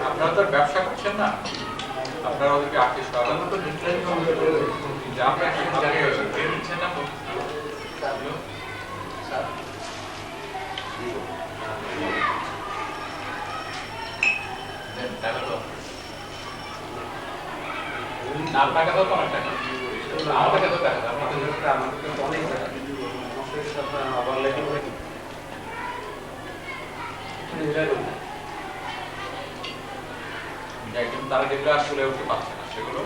আপনারা তো ব্যবসা করছেন না, আপনারা ওদেরকে আর্থিক সহায়তা তো দিচ্ছেন না আপনাকে তো অনেক টাকা, আমাদেরকে তো টাকা, আমাদেরকে তো অনেক টাকা আবার লেখা করে একদম তারা যেগুলো আসলে উঠতে পারছে না সেগুলো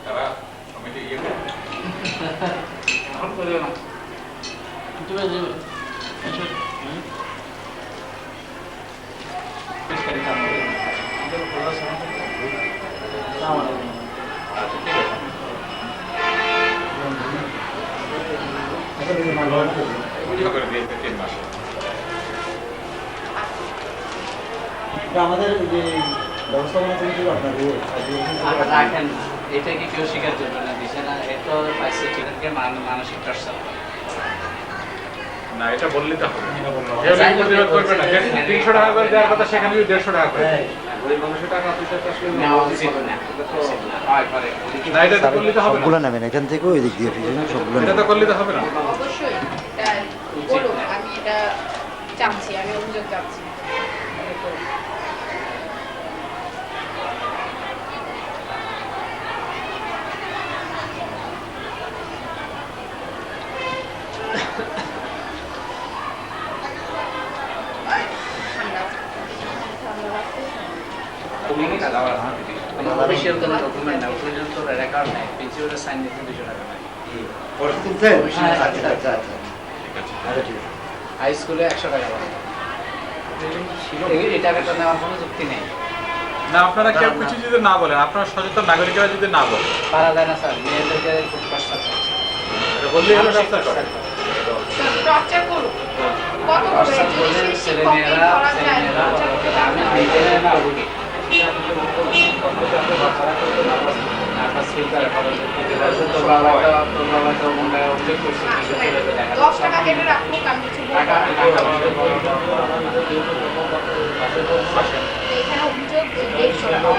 তারা সমিতি ইয়ে করবে। আমাদের যে ব্যবস্থাপনা কমিটি আপনাদের রাখেন না, এটা কি কেউ শিকার জন্য না দিছে না, এটা পাইছে ঠিকানকে মানসিক টর্চার। না, এটা বললে তো হবে না। প্রতিরোধ করবে না, 300 টাকা করে দেওয়ার কথা সেখানে 150 টাকা করে গরিব মানুষের টাকা পয়সা তো আসলে নেওয়া উচিত না। হয় করে না, এটা তো করলে তো হবে না। সবগুলো নেবেন এখান থেকে ওই দিক দিয়ে পিছনে সবগুলো এটা তো করলে তো হবে না। অবশ্যই এটা বলুন, আমি এটা চাচ্ছি, আমি অভিযোগ চাচ্ছি। অফিসিয়াল কোনো ডকুমেন্ট না, পর্যন্ত রেকর্ড নাই, প্রিন্সিপালের সাইন দিতে 200 টাকা নাই। হাই স্কুলে 100 টাকা লাগে। এই টাকাটা নেওয়ার কোনো যুক্তি নেই। না, আপনারা কেউ কিছু যদি না বলেন, আপনারা সচেতন নাগরিকরা যদি না বলেন, পারা যায় না স্যার, মেয়েদেরকে খুব কষ্ট হয়। এটা বললেই হলো টর্চার করে। টর্চার করুন, কত করে যদি ছেলেমেয়েরা করা যায়, আমি নিজে না বলি নার্ভাস ফিল করে, তোর বাবা তো মনে অভিযোগ করছে 10 টাকা কেটে রাখুক, আমি কিছু বলবো না। এখানে অভিযোগ 150 টাকা।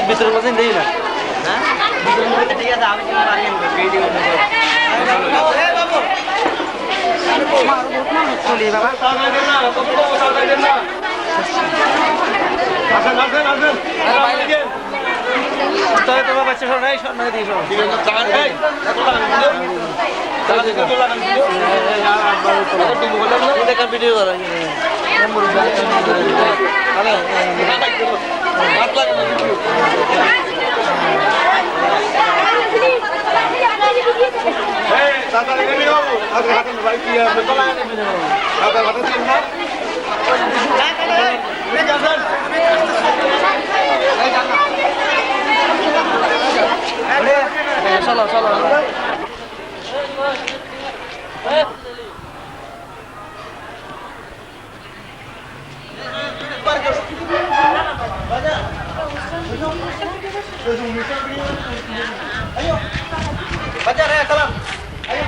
ভিতরের মাঝে নেই না, ঠিক আছে, আমি কিন্তু পারি চলি বাবা। তোমার বাচ্চা সব নাই, সব দিয়ে সব ভিডিও করা চলো চলো। Baca ya salam. Ayo.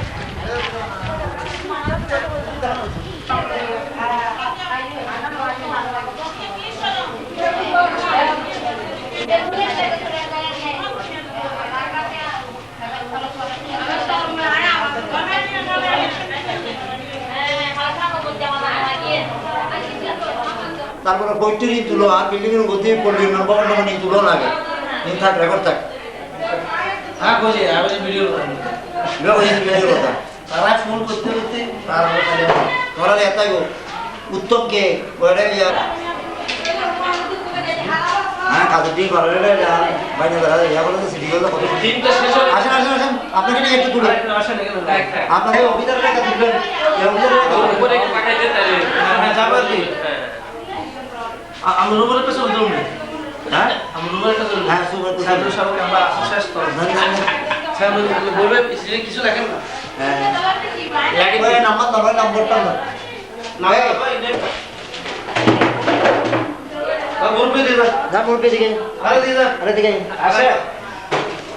তারপরে বইটি তুলো আর বিল্ডিং এর গতি পড়লি নম্বর মানে তুলো লাগে নিন থাক রেকর্ড থাক হ্যাঁ কইছি আমি ভিডিও কথা তারা ফোন করতে করতে তারপরে তোরা এটাই উত্তম কে বড় ইয়ার হ্যাঁ কাজের টিম ভালো হলে বাইরে ধরা যায় বলে তো সিটি করলে কত দিন তো শেষ হয়ে আসেন আসেন আসেন আপনাকে নিয়ে একটু দূরে আসেন এখানে আপনাদের অভিধানের কাছে দিবেন এই অভিধানের উপরে পাঠাই দেন তাহলে হ্যাঁ যাবো আর কি হ্যাঁ আমার রুমের একটা চলে যাবো হ্যাঁ আমার রুমের একটা চলে হ্যাঁ সুপার তো ছাত্র সবাইকে আমরা শেষ করব বলবে কিছু লাগেন না হ্যাঁ লাগে ওই নাম্বারটা না না বলবে দিবা যা বলবে দিকে আরে দিবা আরে দিকে আসে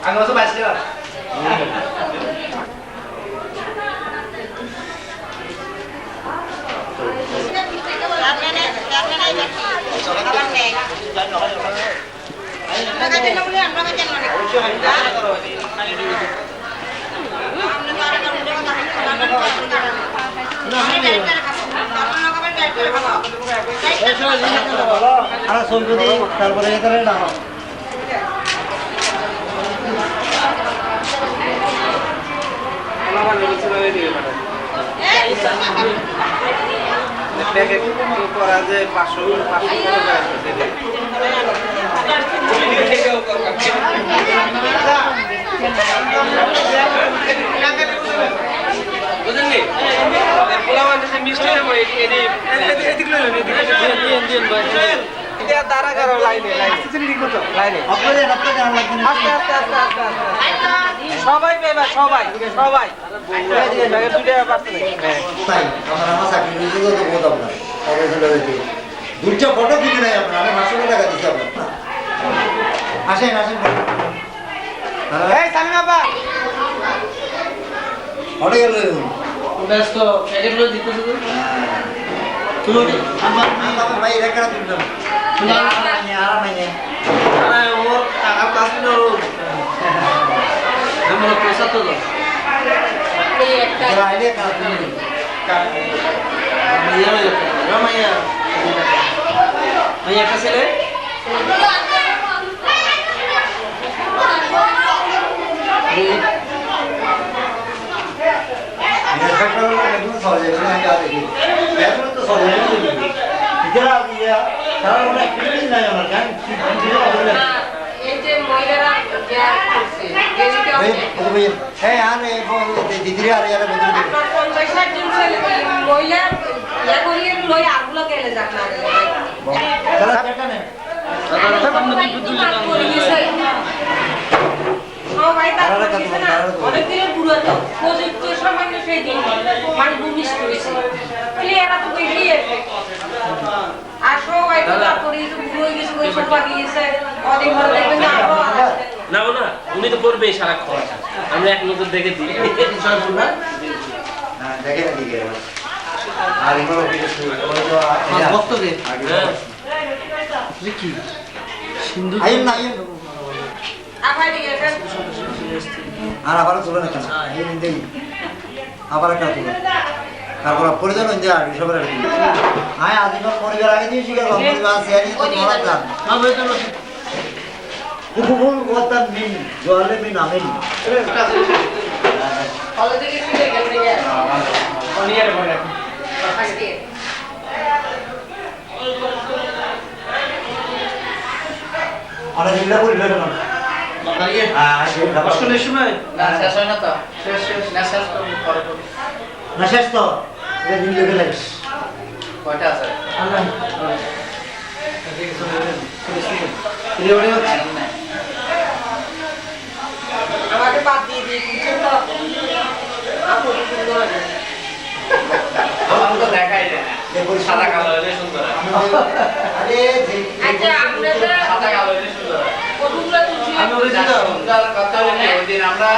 আগে বসে বাইসে আর সম্পত্তি তারপরে এখানে না করা যে 500 বুঝলি পোলাওয়ান যে মিষ্টি না পড়ে এদিক লইলো দিন এটা দাঁড়া করো লাইনে লাইনে আপনাদের লাগবে না আস্তে আস্তে আস্তে আস্তে সবাই পেবা সবাই সবাই দুইটা পারতে তাই আমার চাকরি দিতে তো বহুত আপনার সবাই চলে গেছে দুইটা ফটো কিনে নাই আপনার আমি 500 টাকা দিচ্ছি আপনার আসেন আসেন এই সামিম বাবা অর্ডার গেল ব্যস্ত প্যাকেটগুলো দিতেছে তো তুমি আমার ভাই রেখা তুললাম আরাম নেই আরে ওর টাকা কাজ না আমরা পয়সা তো দাও আইডিয়া কাজ নেই মাইয়া একটা ছেলে এই যে মহিলারা দিদিরে আর মহিলা ইয়া করিয়ে লই আগুলো গেলে যাক না সবাই তার অনেকদিনের পুরাতো প্রযুক্ত সামান্য সেই দিন মানে ভূমিষ্ঠ করেছে এরা তো বেরিয়ে আর সবাই তো তারপরে বুড়ো হয়ে গেছে ওই সব পাঠিয়েছে অনেক ভালো দেখবেন না আরো না না উনি তো পড়বেই সারাক্ষণ আমরা এক নজর দেখে দিই দেখে না দিকে আর এগুলো বক্তব্যে হ্যাঁ কি সিন্ধু আইন না আইন আবার দিয়ে গেছেন আর আবারও তুলে না কেন এই নিন্দে আবার একটা তুলে তারপর পরিজন হইতে আর সবার আর কি আয় আদিবার পরিবার আগে দিয়ে শিখা পরিবার আছে আর তো তোমরা জান আমি তো কুকুর কথা নেই জলে বি নামে ভালো থেকে ফিরে গেছে অনিয়ার ভয় আজকে অনেক জিল্লা পরিবার না দাঁড়িয়ে হ্যাঁ আসলে সময় না শেষ হয় না তো শেষ শেষ না শেষ করবো পরে করবো না শেষ তো এটা দিন লেগে লাগিস কয়টা আছে আল্লাহ রিওড়ি হচ্ছে আমাকে বাদ দিয়ে দিয়ে কিছু তো আপু সুন্দর আমার তো দেখাই যায় না সাদা কালো হলে সুন্দর হয়। আরে আচ্ছা আপনাদের সাদা কালো হলে সুন্দর হয়। কতগুলো তুলছিলেন আমি ওই যা সুন্দর কথা হলে ওই দিন আমরা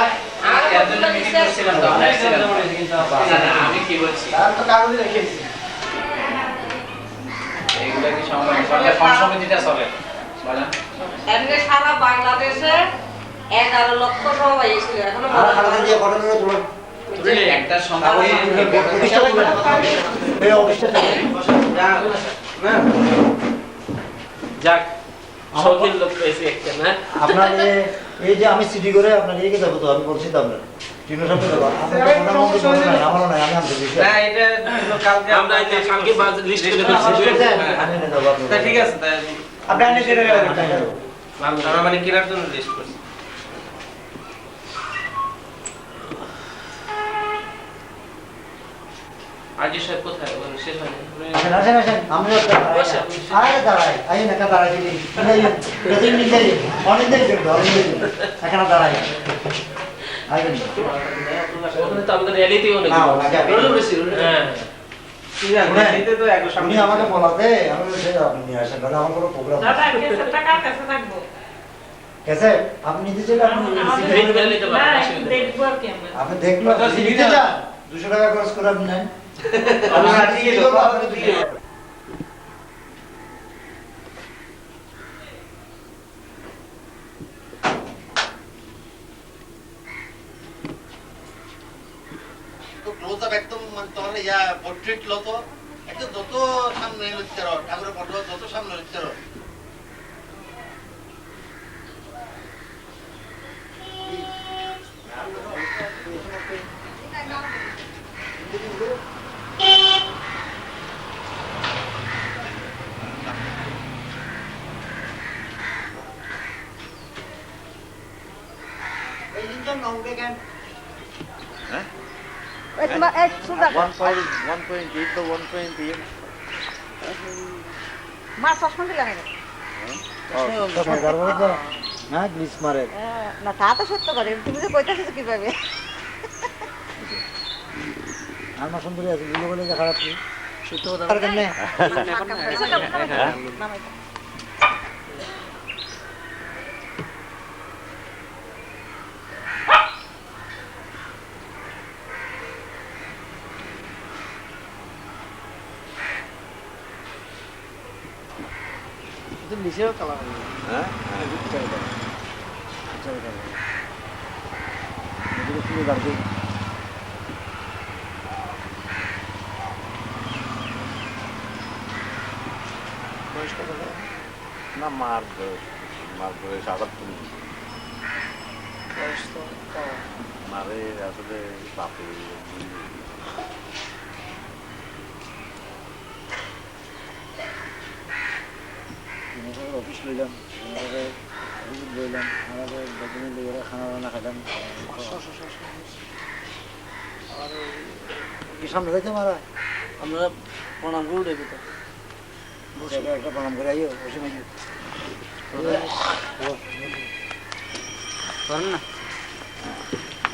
এর জন্য মিটিং করছিলাম তো আমরা এসেছিলাম। না না আমি কি বলছি আর তো কাগজে রেখেছি এইগুলো কি সমাধান সরকার কোন সমিতিটা চলে বলেন এমনি সারা বাংলাদেশে 11 লক্ষ সবাই ছিল এখনো আর খালা দিয়ে ঘটনা তুলো বুঝলি একটা সংখ্যা এই অবস্থা যাক শৌখিন লোক পেয়েছি একটা না আপনার এই যে আমি সিটি করে আপনার এদিকে যাবো তো আমি বলছি তো আপনার টিনো সামনে যাবো আপনার প্রধানমন্ত্রী বলছেন না আমারও নাই আমি আনতে দিচ্ছি না এটা কালকে আমরা এই যে কালকে লিস্ট করে ফেলছি আমি এনে যাবো আপনার ঠিক আছে তাই আপনি আনে সেটা আমরা মানে কেনার জন্য লিস্ট করছি। আজ সাহেব কোথায় শেষ হয়নি? ওখানে তো আমাদের র্যালিতেও নাকি হ্যাঁ উনি আমাকে বলাতে আমি আপনি নিয়ে আসেন তাহলে আমার কোনো প্রোগ্রাম কেসে আপনি নিতে চাইলে আপনি দেখলো নিতে যান 200 টাকা খরচ করে আপনি নেন ক্লোজ আপ একদম মানে তোমার ইয়া পোর্ট্রেট লো তো একদম যত সামনে লইতে রো ঠাকুরের ফটো যত সামনে লইতে রো এই দিনটা নৌকে কেন হ্যাঁ 1.8 তো 1.8 মাছ চশমা দিলাম না গ্লিস মারে না তা তো সত্য করে তুমি যে কইতাছো কিভাবে আর মাস ধরে আছে বুঝলো বলে যে খারাপ কি সত্য কথা কেমনে নিচেও কালা হ্যাঁ না মার সাদাত মারে আসলে বাপে অফিস লইলাম লইলাম আমাদের লোকেরা খানা বানা খাইলাম আর কি সামনে যাইতে মারা আমরা প্রণাম করে উঠে তো একটা প্রণাম করে আইও বসে মাঝে না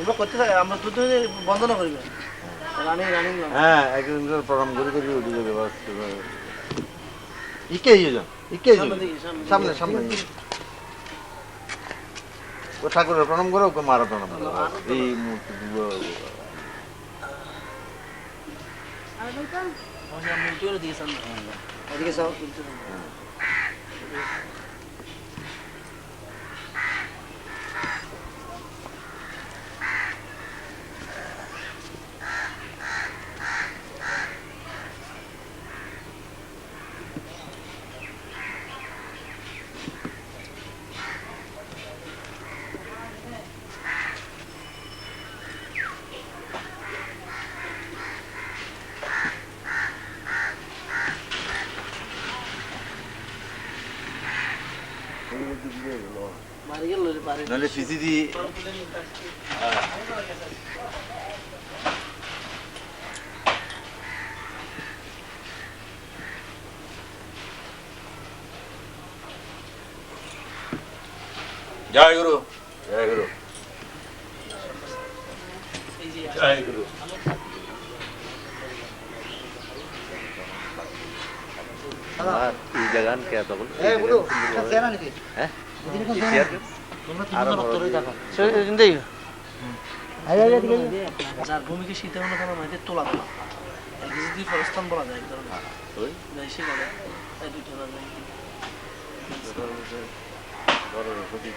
এবার করতে থাকে আমরা তো বন্ধ না করবে রানিং রানিং হ্যাঁ একদিন প্রোগ্রাম করে করে উঠে যাবে বাস ইকে যান ইকে সামনে সামনে ও ঠাকুরের প্রণাম করো ওকে মারা প্রণাম করো এই মূর্তি এদিকে সব নাহলে ফিসিদি জয় গুরু জয় গুরু জয় গুরু এই জায়গা কে তখন এই বলো সেনা নাকি হ্যাঁ এদিকে কোন সেনা তোমরা তিনজন রক্তরে দেখো জিন্দেই আই আই এদিকে যার ভূমিকে শীতে মনে করা মানে তোলা তোলা যদি ফরস্থান বলা যায় এক ধরনের ওই যাই সে করে এই দুটো না যায় বড় ক্ষতি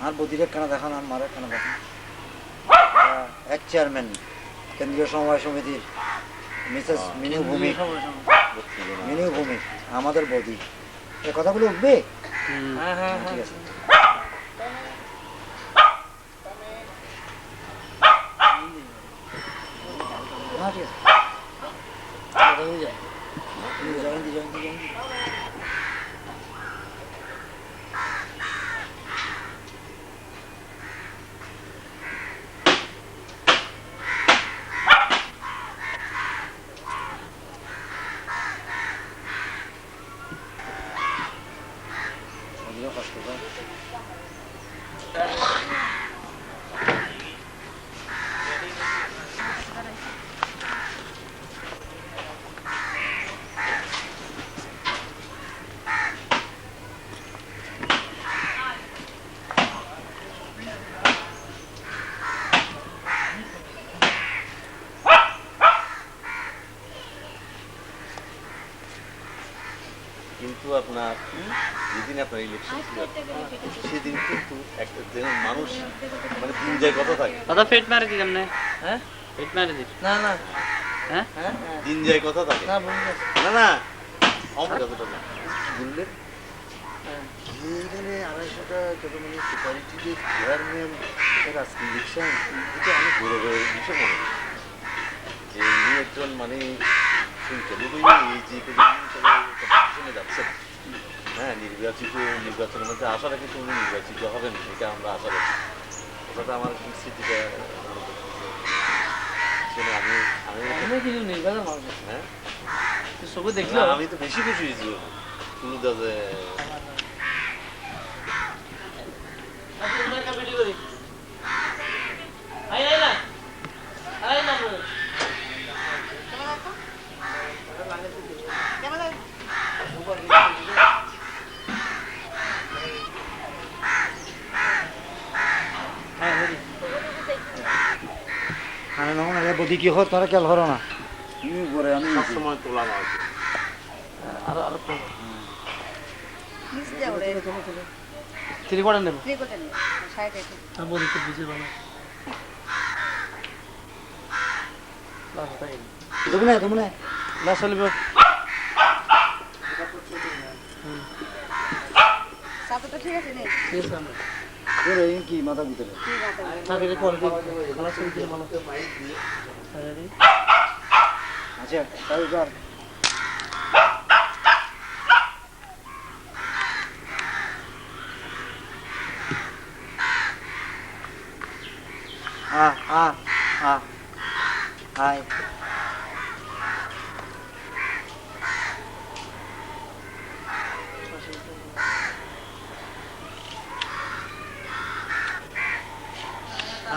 আর বদিরে কানা দেখান আর মারে কানা দেখান এক চেয়ারম্যান কেন্দ্রীয় সমবায় সমিতির মিসেস মিনু ভূমি মিনু ভূমি আমাদের বদি এই কথাগুলো উঠবে হ্যাঁ হ্যাঁ ঠিক আছে কিন্তু আপনার যেদিন আপনার ইলেকশন ছিল সেদিন কিন্তু একটা যেন মানুষ মানে দিন যায় কত থাকে দাদা পেট মারে দি কেমনে হ্যাঁ পেট মারে দি না না হ্যাঁ দিন যায় কত থাকে না বলুন না না যতটা না বললেন এইখানে 250টা যত মানে সোসাইটি যে চেয়ারম্যান তার আজকে ইলেকশন এটা অনেক গৌরবের বিষয় মনে হয় যে উনি একজন মানে এই যে কম্পিটিশনে যাচ্ছেন হ্যাঁ নির্বাচনের মধ্যে আশা রাখি উনি নির্বাচিত হবেন এটা আমরা আশা রাখি ওটা আমার স্মৃতিটা হ্যাঁ সবু দেখলো আমি তো বেশি খুশি হয়েছি কুলুদা যে বদি কি হত তারা খেয়াল করো না সবসময় তোলা মাছ তিনি করে নেব তুমি না চলিব ঠিক আছে নে কি মাথা ভিতরে আচ্ছা তাই যার হাই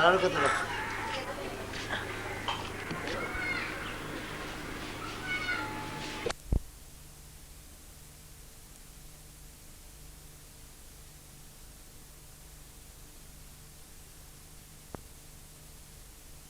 আর কত